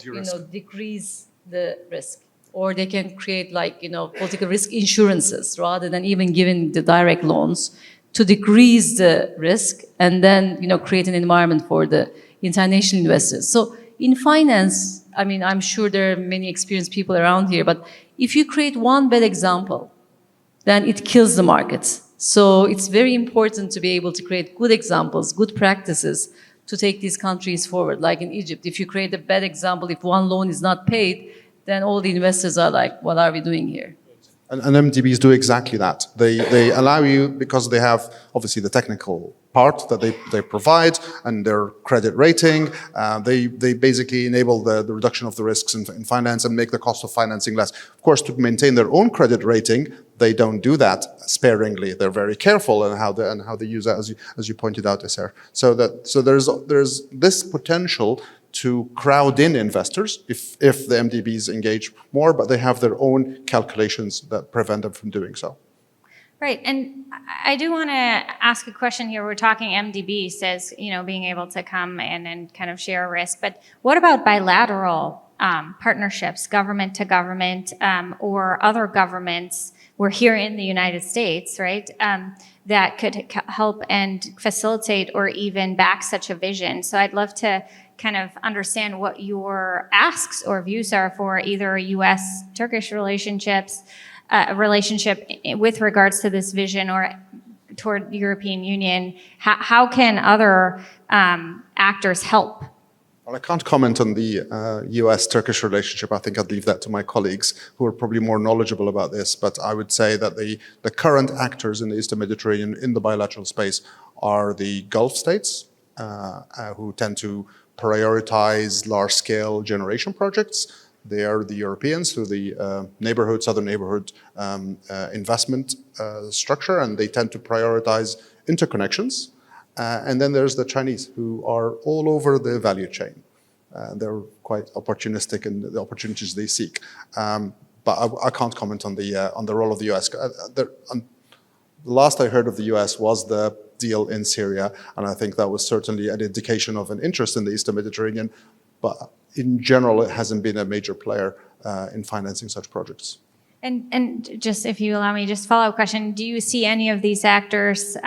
decrease the risk, or they can create political risk insurances rather than even giving the direct loans to decrease the risk and then, create an environment for the international investors. So in finance, I mean, I'm sure there are many experienced people around here, but if you create one bad example, then it kills the market. So it's very important to be able to create good examples, good practices to take these countries forward. Like in Egypt, if you create a bad example, if one loan is not paid, then all the investors are like, what are we doing here? And MDBs do exactly that. They allow you, because they have obviously the technical part that they provide and their credit rating, they basically enable the reduction of the risks in finance and make the cost of financing less. Of course, to maintain their own credit rating, they don't do that sparingly. They're very careful in how they use that, as you pointed out, Eser. So there's this potential to crowd in investors if the MDBs engage more, but they have their own calculations that prevent them from doing so. Right, and I do want to ask a question here. We're talking MDB says, being able to come in and kind of share risk, but what about bilateral partnerships, government to government, or other governments? We're here in the United States, right, that could help and facilitate or even back such a vision. So I'd love to kind of understand what your asks or views are for either U.S.-Turkish relationship with regards to this vision or toward the European Union. How can other actors help? Well, I can't comment on the US-Turkish relationship. I think I'd leave that to my colleagues who are probably more knowledgeable about this. But I would say that the current actors in the Eastern Mediterranean in the bilateral space are the Gulf states, who tend to prioritize large-scale generation projects. They are the Europeans through the southern neighborhood investment structure, and they tend to prioritize interconnections. And then there's the Chinese, who are all over the value chain. They're quite opportunistic in the opportunities they seek. But I can't comment on the role of the US. The last I heard of the US was the deal in Syria, and I think that was certainly an indication of an interest in the Eastern Mediterranean. But in general, it hasn't been a major player in financing such projects. And just, if you allow me, just follow-up question, do you see any of these actors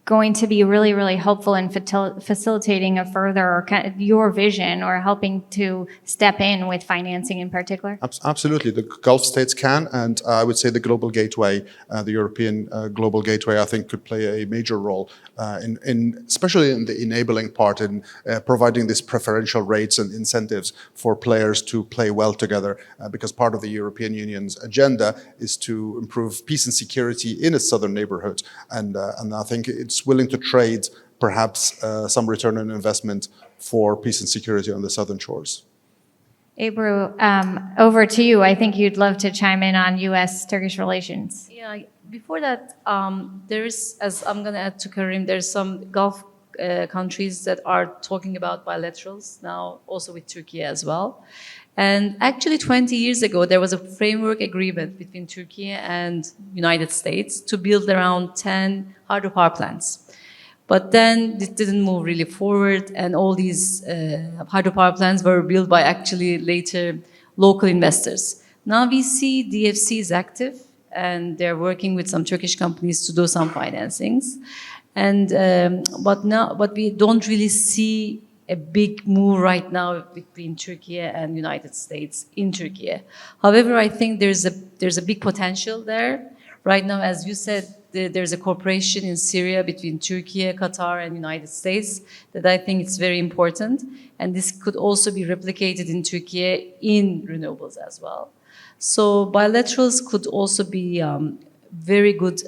going to be really, really helpful in facilitating a further your vision or helping to step in with financing in particular? Absolutely. The Gulf states can, and I would say the Global Gateway, the European Global Gateway, I think could play a major role, especially in the enabling part, in providing these preferential rates and incentives for players to play well together, because part of the European Union's agenda is to improve peace and security in its southern neighborhood. And I think it's willing to trade perhaps some return on investment for peace and security on the southern shores. Ebru, over to you. I think you'd love to chime in on U.S.-Turkish relations. Yeah, before that, there is, as I'm going to add to Karim, there's some Gulf countries that are talking about bilaterals now, also with Turkey as well. And actually 20 years ago, there was a framework agreement between Turkey and United States to build around 10 hydropower plants. But then this didn't move really forward, and all these hydropower plants were built by actually later local investors. Now we see DFC is active, and they're working with some Turkish companies to do some financings. And but we don't really see a big move right now between Turkey and United States in Turkey. However, I think there's a big potential there. Right now, as you said, there's a cooperation in Syria between Turkey, Qatar, and United States that I think it's very important. And this could also be replicated in Turkey in renewables as well. So bilaterals could also be very good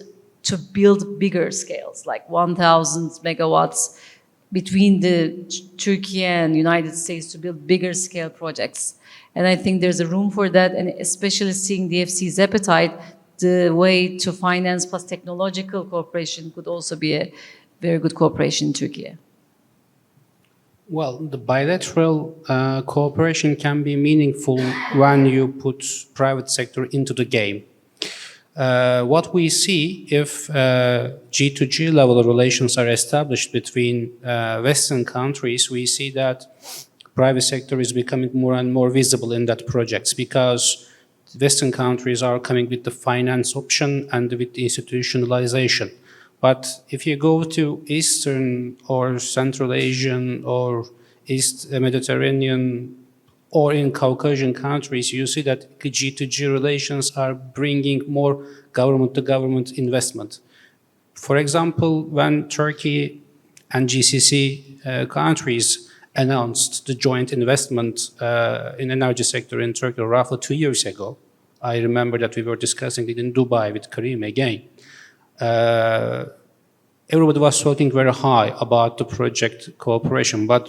to build bigger scales, like 1,000 megawatts between the Turkey and United States to build bigger scale projects. And I think there's a room for that, and especially seeing DFC's appetite, the way to finance plus technological cooperation could also be a very good cooperation in Turkey. Well, the bilateral cooperation can be meaningful when you put private sector into the game. What we see if G2G level relations are established between Western countries, we see that private sector is becoming more and more visible in that projects, because Western countries are coming with the finance option and with the institutionalization. But if you go to Eastern or Central Asian or East Mediterranean or in Caucasian countries, you see that G2G relations are bringing more government-to-government investment. For example, when Turkey and GCC countries announced the joint investment in energy sector in Turkey roughly 2 years ago, I remember that we were discussing it in Dubai with Karim again. Everybody was talking very high about the project cooperation, but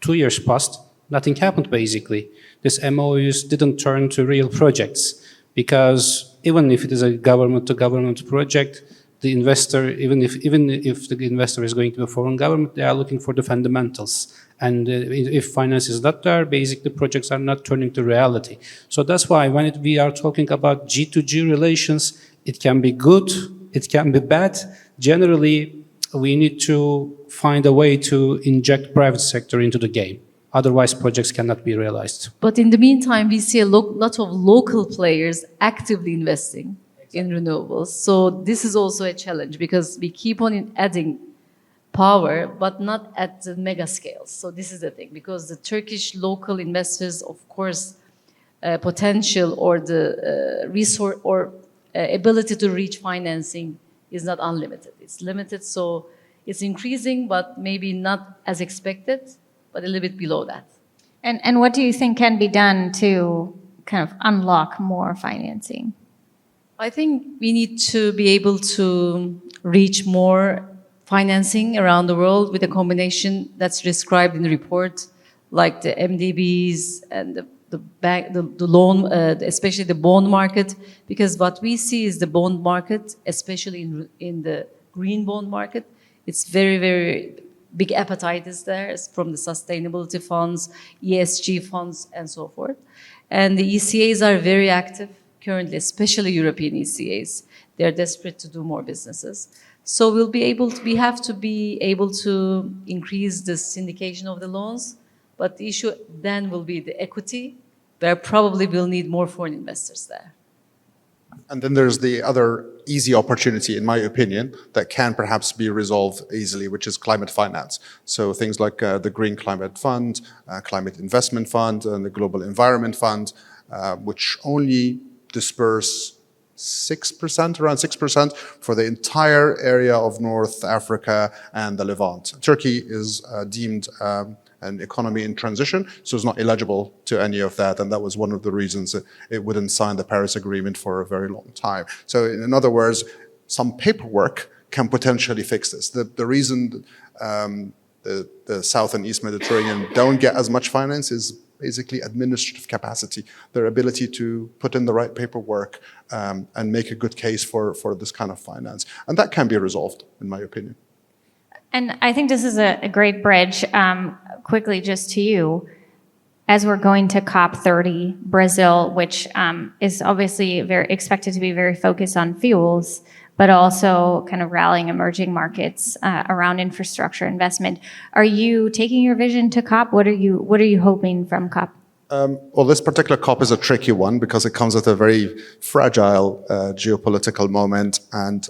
2 years passed, nothing happened basically. These MOUs didn't turn to real projects because even if it is a government-to-government project, the investor, even if the investor is going to a foreign government, they are looking for the fundamentals. And if finance is not there, basically projects are not turning to reality. So that's why when we are talking about G2G relations, it can be good, it can be bad. Generally, we need to find a way to inject private sector into the game. Otherwise, projects cannot be realized. But in the meantime, we see a lot of local players actively investing in renewables. So this is also a challenge because we keep on adding power, but not at the mega scales. So this is the thing, because the Turkish local investors, of course, potential or the resource or ability to reach financing is not unlimited. It's limited, so it's increasing, but maybe not as expected, but a little bit below that. And what do you think can be done to kind of unlock more financing? I think we need to be able to reach more financing around the world with a combination that's described in the report, like the MDBs and the loan, especially the bond market, because what we see is the bond market, especially in the green bond market, it's very, very big appetite is there from the sustainability funds, ESG funds, and so forth. And the ECAs are very active currently, especially European ECAs. They're desperate to do more businesses. So we have to be able to increase the syndication of the loans, but the issue then will be the equity, where probably we'll need more foreign investors there. And then there's the other easy opportunity, in my opinion, that can perhaps be resolved easily, which is climate finance. So things like the Green Climate Fund, Climate Investment Fund, and the Global Environment Fund, which only disperse 6%, around 6% for the entire area of North Africa and the Levant. Turkey is deemed an economy in transition, so it's not eligible to any of that, and that was one of the reasons that it wouldn't sign the Paris Agreement for a very long time. So in other words, some paperwork can potentially fix this. The reason the South and East Mediterranean don't get as much finance is basically administrative capacity, their ability to put in the right paperwork and make a good case for this kind of finance. And that can be resolved, in my opinion. And I think this is a great bridge. Quickly, just to you, as we're going to COP30, Brazil, which is obviously expected to be very focused on fuels, but also kind of rallying emerging markets around infrastructure investment. Are you taking your vision to COP? What are you hoping from COP? Well, this particular COP is a tricky one because it comes at a very fragile geopolitical moment, and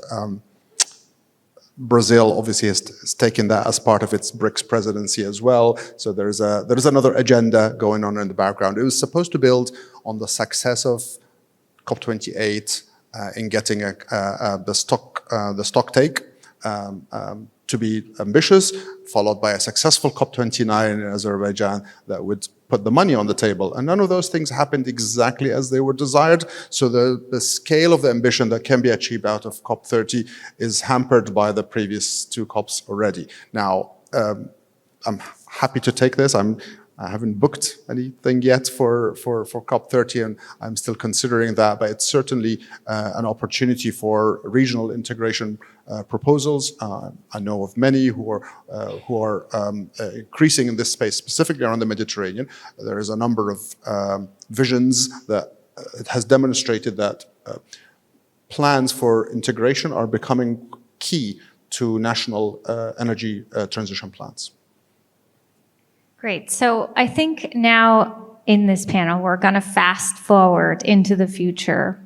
Brazil obviously has taken that as part of its BRICS presidency as well. So there's another agenda going on in the background. It was supposed to build on the success of COP28 in getting the stock take to be ambitious, followed by a successful COP29 in Azerbaijan that would put the money on the table. And none of those things happened exactly as they were desired. So the scale of the ambition that can be achieved out of COP30 is hampered by the previous two COPs already. Now, I'm happy to take this. I haven't booked anything yet for COP30, and I'm still considering that, but it's certainly an opportunity for regional integration proposals. I know of many who are increasing in this space, specifically around the Mediterranean. There is a number of visions that it has demonstrated that plans for integration are becoming key to national energy transition plans. Great. So I think now in this panel, we're going to fast forward into the future.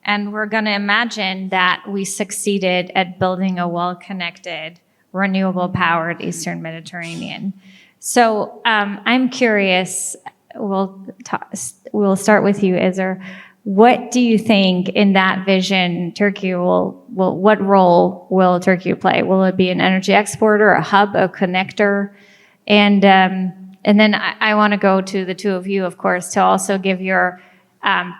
and we're going to imagine that we succeeded at building a well-connected, renewable powered Eastern Mediterranean. So I'm curious, we'll start with you, Ezer. What do you think in that vision Turkey what role will Turkey play? Will it be an energy exporter, a hub, a connector? And then I want to go to the two of you, of course, to also give your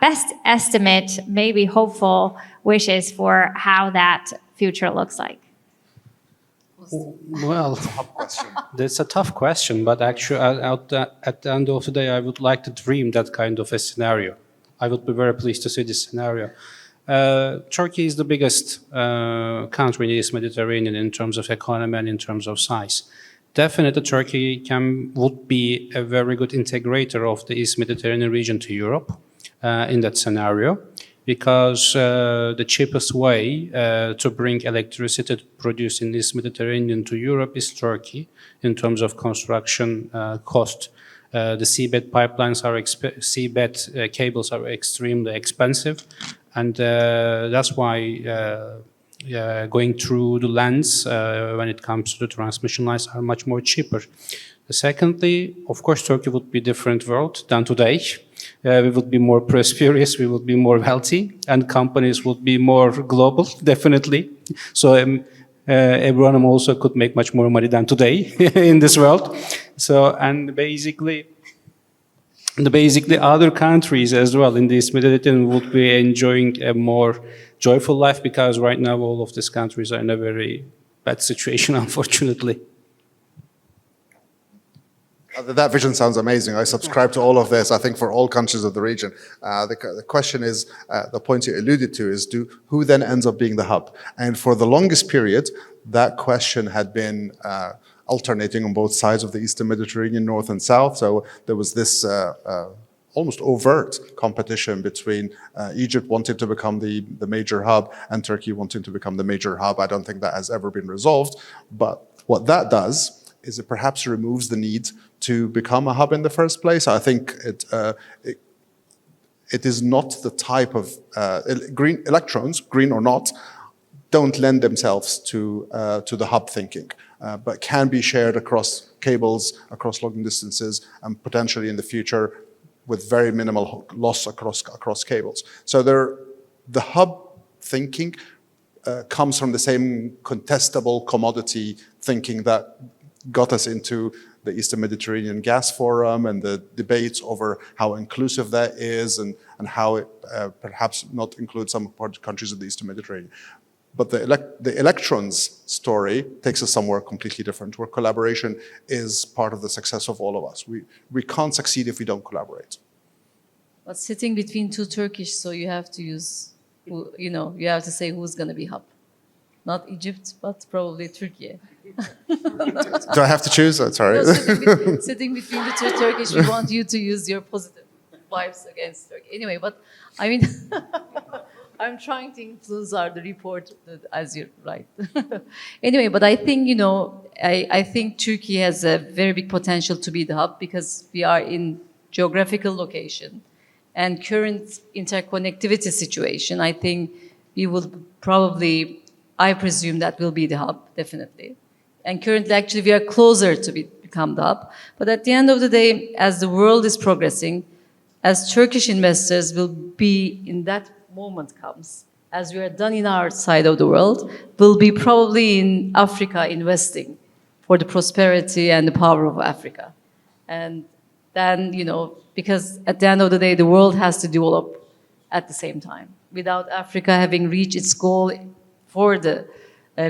best estimate, maybe hopeful wishes for how that future looks like. Well, that's a tough question, but actually at the end of the day, I would like to dream that kind of a scenario. I would be very pleased to see this scenario. Turkey is the biggest country in the East Mediterranean in terms of economy and in terms of size. Definitely, Turkey would be a very good integrator of the East Mediterranean region to Europe in that scenario, because the cheapest way to bring electricity produced in the East Mediterranean to Europe is Turkey in terms of construction cost. The seabed pipelines seabed cables are extremely expensive, and that's why going through the lands when it comes to the transmission lines are much more cheaper. Secondly, of course, Turkey would be a different world than today. We would be more prosperous, we would be more healthy, and companies would be more global, definitely. So everyone also could make much more money than today in this world. So, and basically other countries as well in this Mediterranean would be enjoying a more joyful life, because right now all of these countries are in a very bad situation, unfortunately. That vision sounds amazing. I subscribe to all of this, I think, for all countries of the region. The question is, the point you alluded to is, who then ends up being the hub? And for the longest period, that question had been alternating on both sides of the Eastern Mediterranean, north and south. So there was this almost overt competition between Egypt wanting to become the major hub and Turkey wanting to become the major hub. I don't think that has ever been resolved. But what that does is it perhaps removes the need to become a hub in the first place. I think it is not the type of green electrons, green or not, don't lend themselves to the hub thinking, but can be shared across cables, across long distances, and potentially in the future with very minimal loss across cables. So the hub thinking comes from the same contestable commodity thinking that got us into the Eastern Mediterranean Gas Forum and the debates over how inclusive that is and how it perhaps not include some countries of the Eastern Mediterranean. But the electrons story takes us somewhere completely different, where collaboration is part of the success of all of us. We can't succeed if we don't collaborate. But sitting between two Turkish, so you have to use, you have to say who's going to be hub. Not Egypt, but probably Turkey. Do I have to choose? Sorry. No, sitting between the two Turkish, we want you to use your positive vibes against Turkey. Anyway, but I mean, I'm trying to influence the report as you're right. Anyway, but I think, I think Turkey has a very big potential to be the hub because we are in geographical location and current interconnectivity situation. I think we will probably, I presume that will be the hub, definitely. And currently, actually, we are closer to become the hub. But at the end of the day, as the world is progressing, as Turkish investors will be in that moment comes, as we are done in our side of the world, will be probably in Africa investing for the prosperity and the power of Africa. And then, because at the end of the day, the world has to develop at the same time. Without Africa having reached its goal for the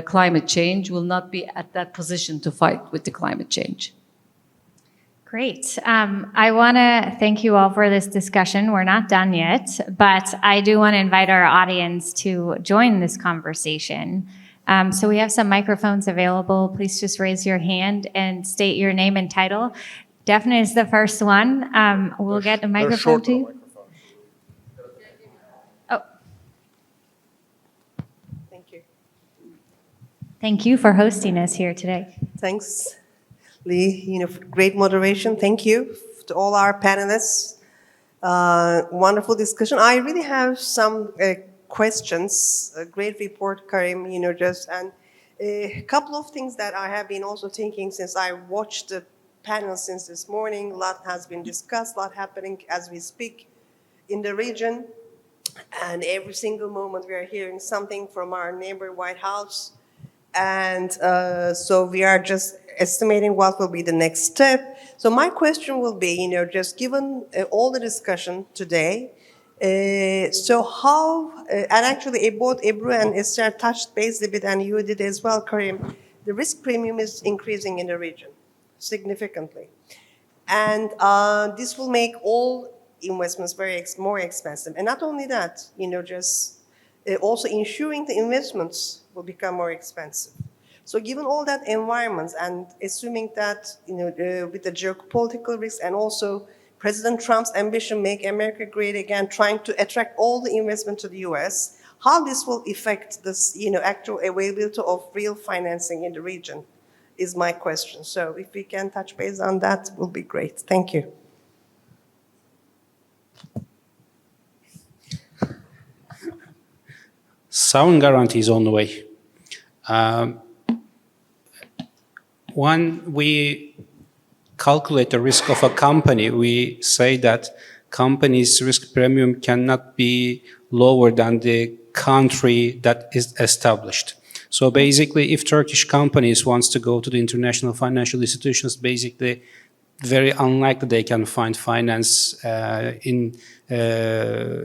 climate change, will not be at that position to fight with the climate change. Great. I want to thank you all for this discussion. We're not done yet, but I do want to invite our audience to join this conversation. So we have some microphones available. Please just raise your hand and state your name and title. Daphne is the first one. We'll get a microphone to you. Oh. Thank you. Thank you for hosting us here today. Thanks, Lee. For great moderation. Thank you to all our panelists. Wonderful discussion. I really have some questions. A great report, Karim, and a couple of things that I have been also thinking since I watched the panel since this morning. A lot has been discussed, a lot happening as we speak in the region. And every single moment we are hearing something from our neighbor White House. And so we are just estimating what will be the next step. So my question will be, just given all the discussion today, so how, and actually both Ebru and Esther touched base a bit, and you did as well, Karim, the risk premium is increasing in the region significantly. And this will make all investments more expensive. And not only that, just also ensuring the investments will become more expensive. So given all that environment and assuming that, with the geopolitical risks and also President Trump's ambition, make America great again, trying to attract all the investment to the US, how this will affect this, actual availability of real financing in the region is my question. So if we can touch base on that, will be great. Thank you. Sovereign guarantee is on the way. When we calculate the risk of a company, we say that company's risk premium cannot be lower than the country that is established. So basically, if Turkish companies wants to go to the international financial institutions, basically very unlikely they can find finance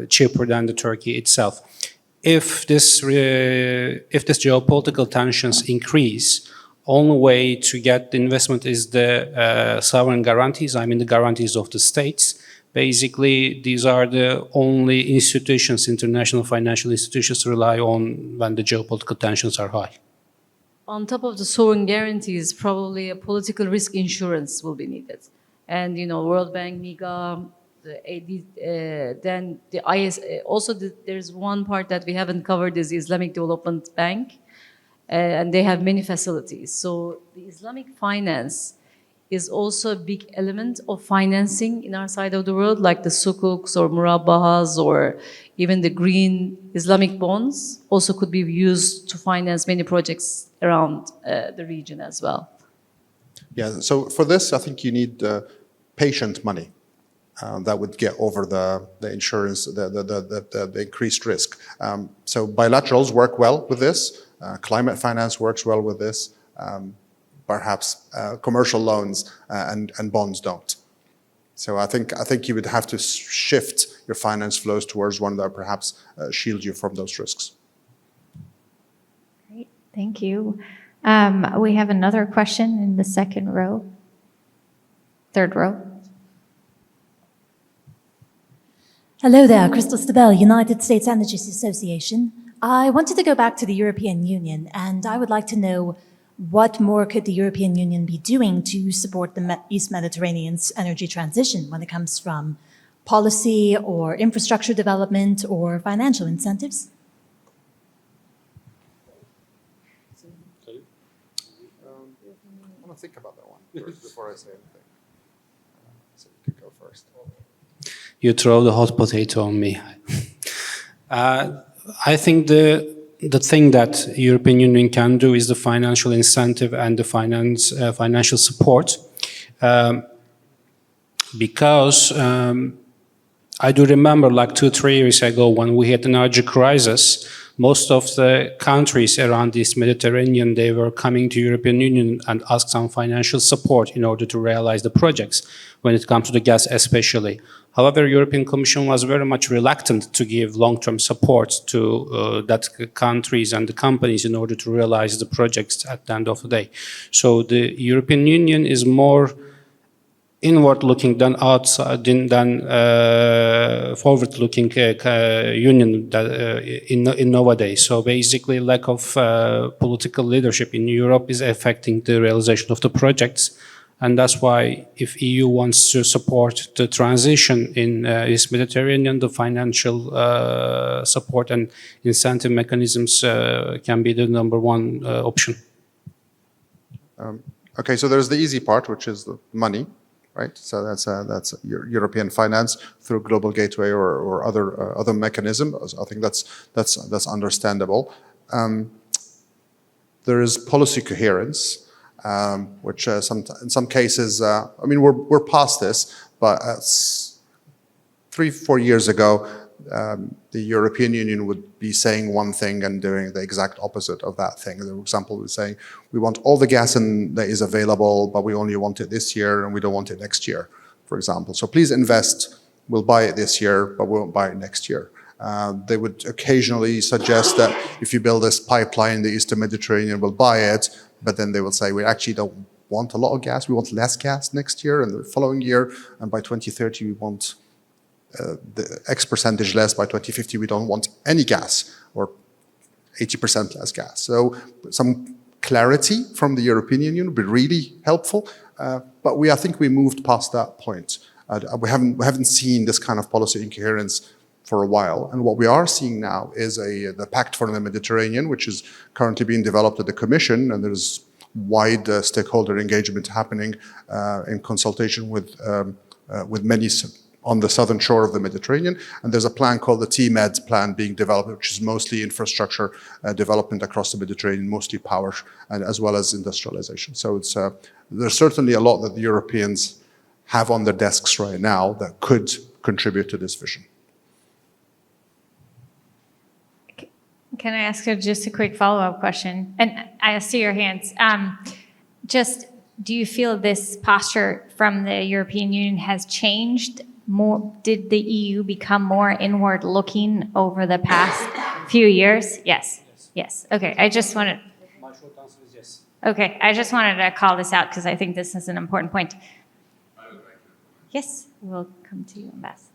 cheaper than the Turkey itself. If this geopolitical tensions increase, only way to get the investment is the sovereign guarantees, I mean the guarantees of the states. Basically, these are the only institutions, international financial institutions, rely on when the geopolitical tensions are high. On top of the sovereign guarantees, probably a political risk insurance will be needed. And, World Bank, MIGA, then the IS, also there's one part that we haven't covered is the Islamic Development Bank, and they have many facilities. So the Islamic finance is also a big element of financing in our side of the world, like the sukuks or murabbahas or even the green Islamic bonds also could be used to finance many projects around the region as well. Yeah, so for this, I think you need patient money that would get over the insurance, the increased risk. So bilaterals work well with this. Climate finance works well with this. Perhaps commercial loans and bonds don't. So I think you would have to shift your finance flows towards one that perhaps shield you from those risks. Great, thank you. We have another question in the third row. Hello there, Crystal Stabell, United States Energy Association. I wanted to go back to the European Union, and I would like to know what more could the European Union be doing to support the East Mediterranean's energy transition when it comes from policy or infrastructure development or financial incentives? I want to think about that one first before I say anything. So you could go first. You throw the hot potato on me. I think the thing that European Union can do is the financial incentive and the financial support, because I do remember like 2-3 years ago when we had an energy crisis, most of the countries around this Mediterranean, they were coming to European Union and asked some financial support in order to realize the projects when it comes to the gas especially. However, European Commission was very much reluctant to give long-term support to that countries and the companies in order to realize the projects at the end of the day. So the European Union is more inward-looking than outside, than forward-looking union in nowadays. So basically, lack of political leadership in Europe is affecting the realization of the projects, and that's why if EU wants to support the transition in East Mediterranean, the financial support and incentive mechanisms can be the number one option. Okay, so there's the easy part, which is the money. right? So that's European finance through Global Gateway or other mechanism. I think that's understandable. There is policy coherence, which in some cases, I mean, we're past this, but 3-4 years ago, the European Union would be saying one thing and doing the exact opposite of that thing. For example, we're saying we want all the gas that is available, but we only want it this year and we don't want it next year, for example. So please invest. We'll buy it this year, but we won't buy it next year. They would occasionally suggest that if you build this pipeline in the Eastern Mediterranean, we'll buy it, but then they will say we actually don't want a lot of gas. We want less gas next year and the following year, and by 2030 we want the X percentage less. By 2050 we don't want any gas, or 80% less gas. So some clarity from the European Union would be really helpful, but I think we moved past that point. We haven't seen this kind of policy incoherence for a while, and what we are seeing now is the Pact for the Mediterranean, which is currently being developed at the Commission, and there's wide stakeholder engagement happening in consultation with many on the southern shore of the Mediterranean. And there's a plan called the TMED plan being developed, which is mostly infrastructure development across the Mediterranean, mostly power, and as well as industrialization. So there's certainly a lot that the Europeans have on their desks right now that could contribute to this vision. Can I ask just a quick follow-up question? And I see your hands. Just, do you feel this posture from the European Union has changed more? Did the EU become more inward-looking over the past few years? Yes. Yes. Okay. I just wanted. My short answer is yes. Okay. I just wanted to call this out because I think this is an important point. Yes, we'll come to you, Ambassador.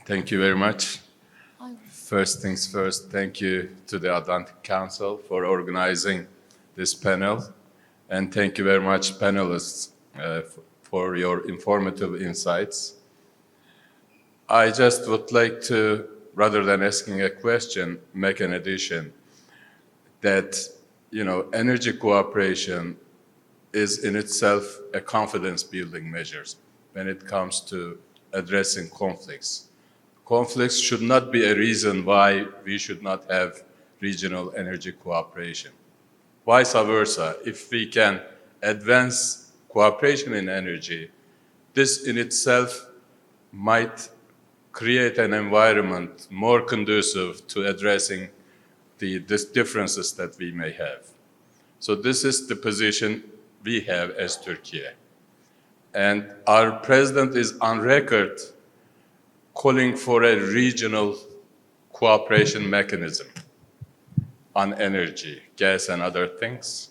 Thank you very much. First things first, thank you to the Atlantic Council for organizing this panel. And thank you very much, panelists, for your informative insights. I just would like to, rather than asking a question, make an addition that, energy cooperation is in itself a confidence-building measure when it comes to addressing conflicts. Conflicts should not be a reason why we should not have regional energy cooperation. Vice versa, if we can advance cooperation in energy, this in itself might create an environment more conducive to addressing the differences that we may have. So this is the position we have as Turkey. And our president is on record calling for a regional cooperation mechanism on energy, gas, and other things.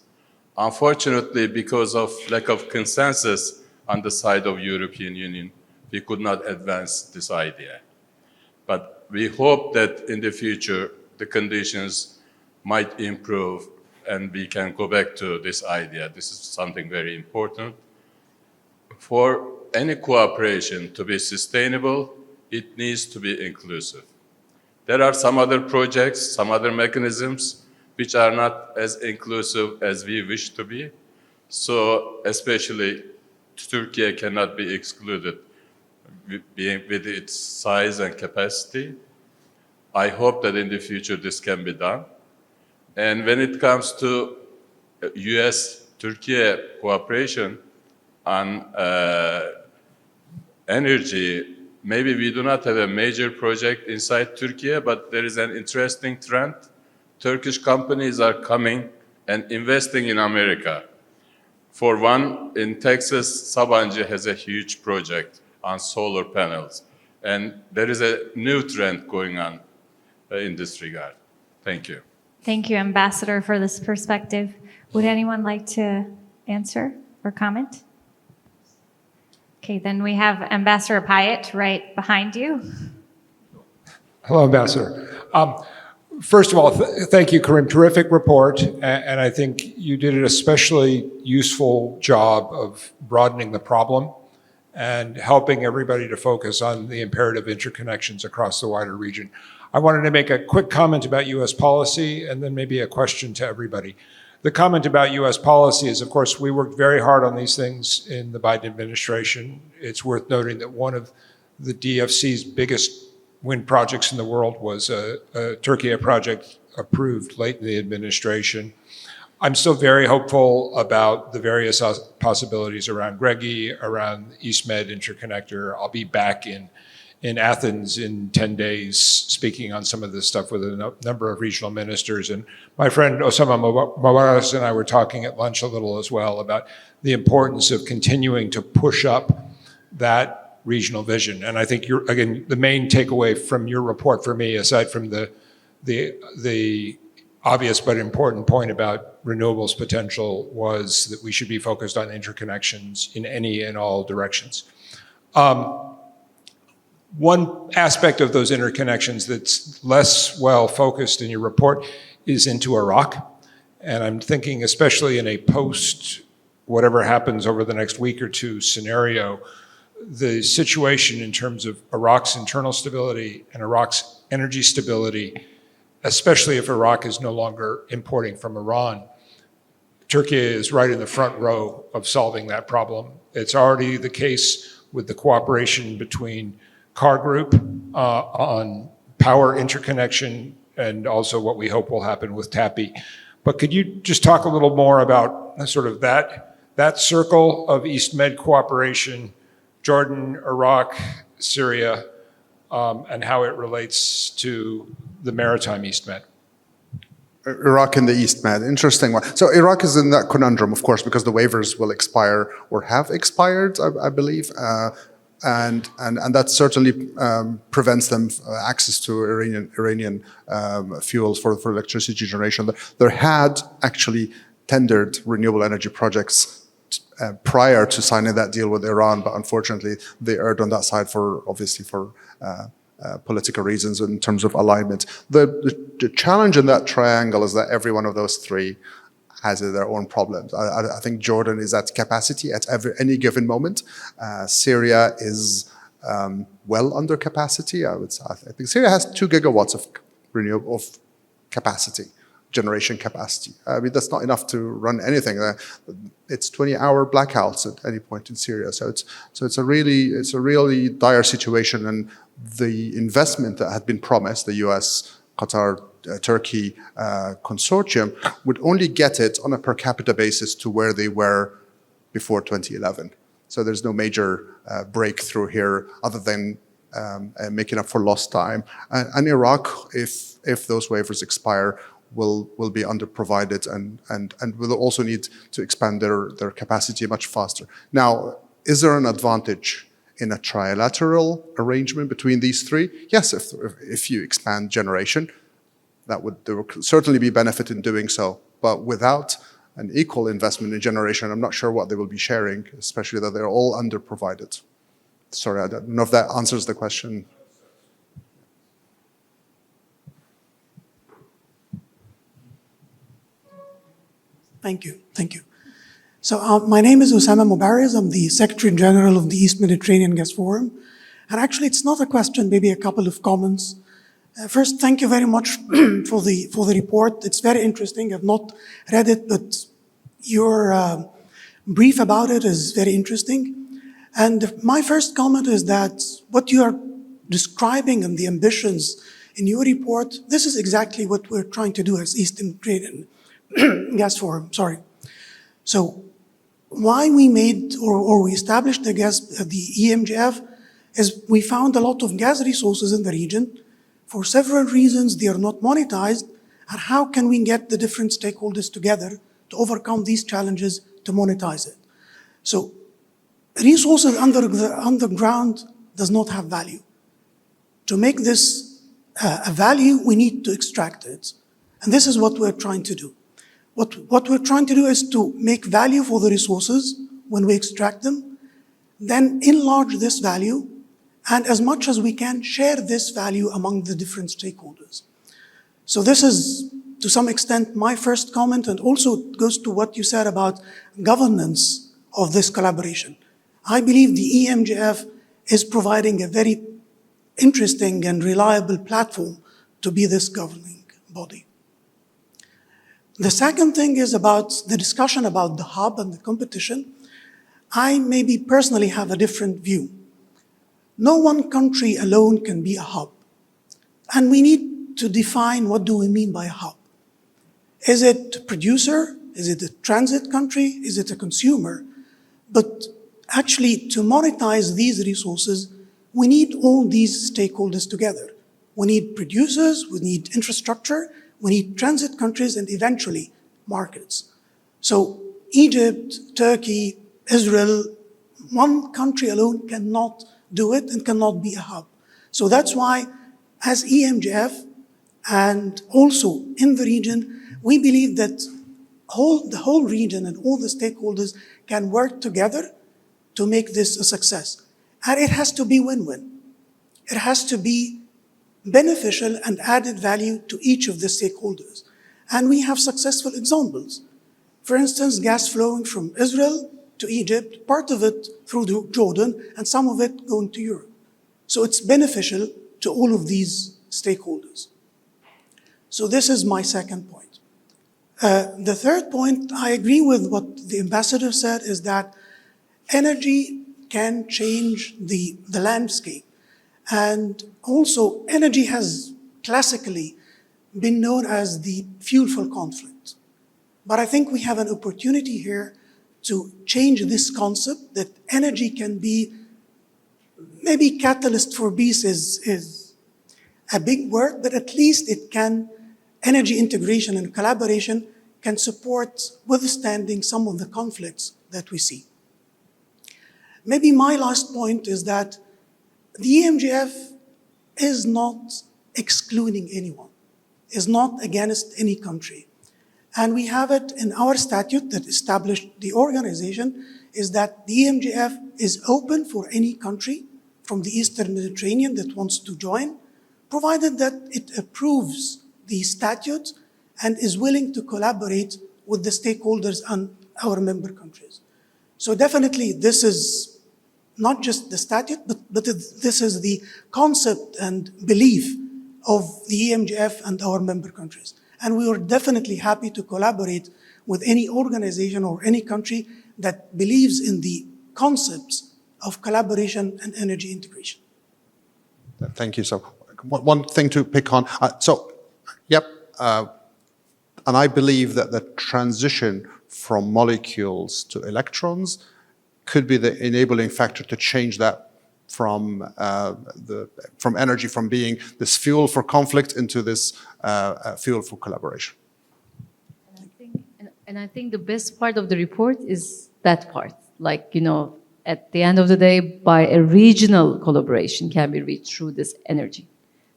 Unfortunately, because of lack of consensus on the side of European Union, we could not advance this idea. But we hope that in the future, the conditions might improve and we can go back to this idea. This is something very important. For any cooperation to be sustainable, it needs to be inclusive. There are some other projects, some other mechanisms which are not as inclusive as we wish to be. So especially Turkey cannot be excluded with its size and capacity. I hope that in the future this can be done. And when it comes to US-Turkey cooperation on energy, maybe we do not have a major project inside Turkey, but there is an interesting trend. Turkish companies are coming and investing in America. For one, in Texas, Sabancı has a huge project on solar panels. And there is a new trend going on in this regard. Thank you. Thank you, Ambassador, for this perspective. Would anyone like to answer or comment? Okay, then we have Ambassador Pyatt right behind you. Hello, Ambassador. First of all, thank you, Karim. Terrific report, and I think you did an especially useful job of broadening the problem and helping everybody to focus on the imperative interconnections across the wider region. I wanted to make a quick comment about U.S. policy and then maybe a question to everybody. The comment about U.S. policy is, of course, we worked very hard on these things in the Biden administration. It's worth noting that one of the DFC's biggest wind projects in the world was a Turkey project approved late in the administration. I'm still very hopeful about the various possibilities around GREGI, around the EastMed interconnector. I'll be back in Athens in 10 days speaking on some of this stuff with a number of regional ministers. And my friend Osama Mubarak and I were talking at lunch a little as well about the importance of continuing to push up that regional vision. And I think again, the main takeaway from your report for me, aside from the obvious but important point about renewables potential, was that we should be focused on interconnections in any and all directions. One aspect of those interconnections that's less well focused in your report is into Iraq. And I'm thinking especially in a post whatever happens over the next week or two scenario, the situation in terms of Iraq's internal stability and Iraq's energy stability, especially if Iraq is no longer importing from Iran. Turkey is right in the front row of solving that problem. It's already the case with the cooperation between CAR Group on power interconnection and also what we hope will happen with TAPI. But could you just talk a little more about sort of that circle of EastMed cooperation, Jordan, Iraq, Syria, and how it relates to the maritime EastMed? Iraq and the EastMed, interesting one. So Iraq is in that conundrum, of course, because the waivers will expire or have expired, I believe, and that certainly prevents them access to Iranian fuels for electricity generation. There had actually tendered renewable energy projects prior to signing that deal with Iran, but unfortunately they erred on that side for political reasons in terms of alignment. The challenge in that triangle is that every one of those three has their own problems. I think Jordan is at capacity at any given moment. Syria is well under capacity. I think Syria has 2 gigawatts of renewable capacity, generation capacity. I mean, that's not enough to run anything. It's 20-hour blackouts at any point in Syria. So it's a really dire situation, and the investment that had been promised, the U.S., Qatar, Turkey consortium, would only get it on a per capita basis to where they were before 2011. So there's no major breakthrough here other than making up for lost time. And Iraq, if those waivers expire, will be underprovided and will also need to expand their capacity much faster. Now, is there an advantage in a trilateral arrangement between these three? Yes, if you expand generation, there would certainly be benefit in doing so. But without an equal investment in generation, I'm not sure what they will be sharing, especially that they're all underprovided. Sorry, I don't know if that answers the question. Thank you. So my name is Osama Mubarak. I'm the Secretary General of the East Mediterranean Gas Forum. And actually, it's not a question, maybe a couple of comments. First, thank you very much for the report. It's very interesting. I've not read it, but your brief about it is very interesting. And my first comment is that what you are describing and the ambitions in your report, this is exactly what we're trying to do as East Mediterranean Gas Forum. So why we made or we established the EMGF is we found a lot of gas resources in the region. For several reasons, they are not monetized. And how can we get the different stakeholders together to overcome these challenges to monetize it? So resources underground does not have value. To make this a value, we need to extract it. And this is what we're trying to do. What we're trying to do is to make value for the resources when we extract them, then enlarge this value, and as much as we can, share this value among the different stakeholders. So this is, to some extent, my first comment, and also goes to what you said about governance of this collaboration. I believe the EMGF is providing a very interesting and reliable platform to be this governing body. The second thing is about the discussion about the hub and the competition. I maybe personally have a different view. No one country alone can be a hub. And we need to define what do we mean by a hub. Is it a producer? Is it a transit country? Is it a consumer? But actually, to monetize these resources, we need all these stakeholders together. We need producers, we need infrastructure, we need transit countries, and eventually markets. So Egypt, Turkey, Israel, one country alone cannot do it and cannot be a hub. So that's why, as EMGF and also in the region, we believe that the whole region and all the stakeholders can work together to make this a success. And it has to be win-win. It has to be beneficial and added value to each of the stakeholders. And we have successful examples. For instance, gas flowing from Israel to Egypt, part of it through Jordan, and some of it going to Europe. So it's beneficial to all of these stakeholders. So this is my second point. The third point, I agree with what the ambassador said, is that energy can change the landscape. And also, energy has classically been known as the fuel for conflict. But I think we have an opportunity here to change this concept that energy can be, maybe catalyst for peace is a big word, but at least it can, energy integration and collaboration can support withstanding some of the conflicts that we see. Maybe my last point is that the EMGF is not excluding anyone, is not against any country. And we have it in our statute that established the organization, is that the EMGF is open for any country from the Eastern Mediterranean that wants to join, provided that it approves the statute and is willing to collaborate with the stakeholders and our member countries. So definitely this is not just the statute, but this is the concept and belief of the EMGF and our member countries. And we are definitely happy to collaborate with any organization or any country that believes in the concepts of collaboration and energy integration. Thank you. So one thing to pick on. And I believe that the transition from molecules to electrons could be the enabling factor to change that from energy from being this fuel for conflict into this fuel for collaboration. And I think the best part of the report is that part. Like, you know, at the end of the day, by a regional collaboration can be reached through this energy.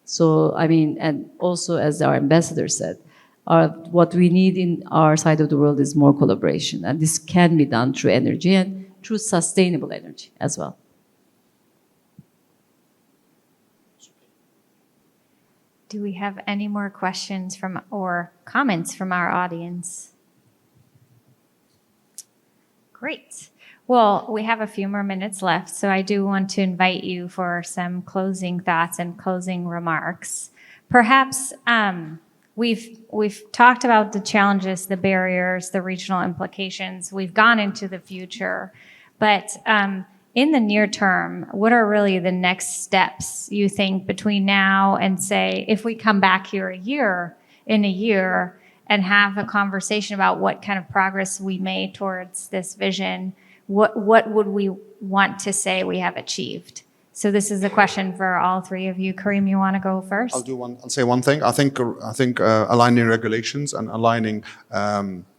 So, I mean, and also as our ambassador said, what we need in our side of the world is more collaboration. And this can be done through energy and through sustainable energy as well. Do we have any more questions or comments from our audience? Great. Well, we have a few more minutes left, so I do want to invite you for some closing thoughts and closing remarks. Perhaps we've talked about the challenges, the barriers, the regional implications. We've gone into the future, but in the near term, what are really the next steps you think between now and say, if we come back here in a year and have a conversation about what kind of progress we made towards this vision, what would we want to say we have achieved? So this is a question for all three of you. Karim, you want to go first? I'll say one thing. I think aligning regulations and aligning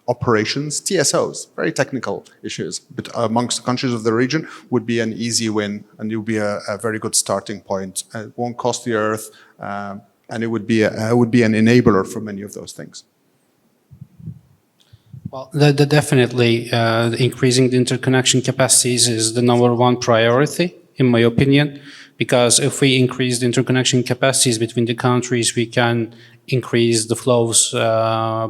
operations, TSOs, very technical issues, but amongst the countries of the region would be an easy win, and it would be a very good starting point. It won't cost the earth, and it would be an enabler for many of those things. Well, definitely increasing the interconnection capacities is the #1 priority, in my opinion, because if we increase the interconnection capacities between the countries, we can increase the flows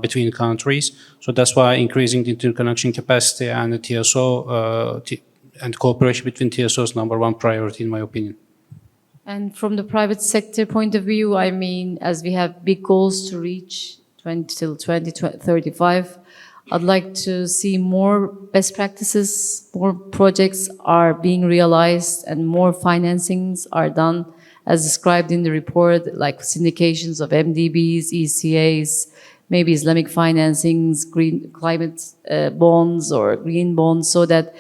between countries. So that's why increasing the interconnection capacity and the TSO and cooperation between TSOs number one priority, in my opinion. And from the private sector point of view, I mean, as we have big goals to reach till 2035, I'd like to see more best practices, more projects are being realized, and more financings are done as described in the report, like syndications of MDBs, ECAs, maybe Islamic financings, green climate bonds or green bonds, so that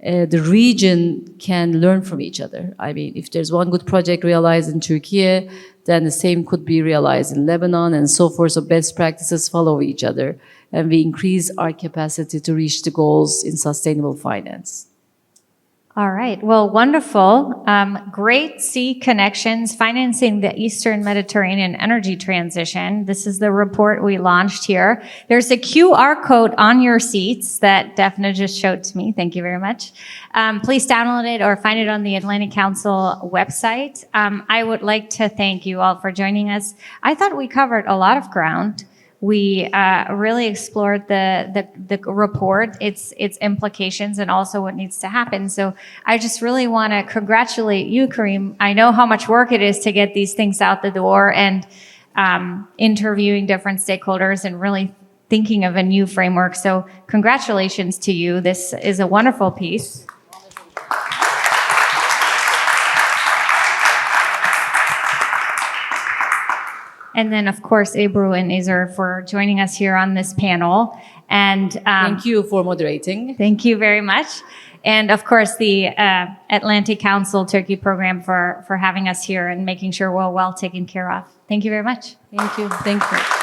the region can learn from each other. I mean, if there's one good project realized in Turkey, then the same could be realized in Lebanon and so forth. So best practices follow each other, and we increase our capacity to reach the goals in sustainable finance. All right. Well, wonderful. Great Sea Connections, Financing the Eastern Mediterranean Energy Transition. This is the report we launched here. There's a QR code on your seats that Daphne just showed to me. Thank you very much. Please download it or find it on the Atlantic Council website. I would like to thank you all for joining us. I thought we covered a lot of ground. We really explored the report, its implications, and also what needs to happen. So I just really want to congratulate you, Karim. I know how much work it is to get these things out the door and interviewing different stakeholders and really thinking of a new framework. So congratulations to you. This is a wonderful piece. And then, of course, Ebru and Izer for joining us here on this panel. And Thank you for moderating. thank you very much. And of course, the Atlantic Council Turkey program for having us here and making sure we're well taken care of. Thank you very much. Thank you. Thank you.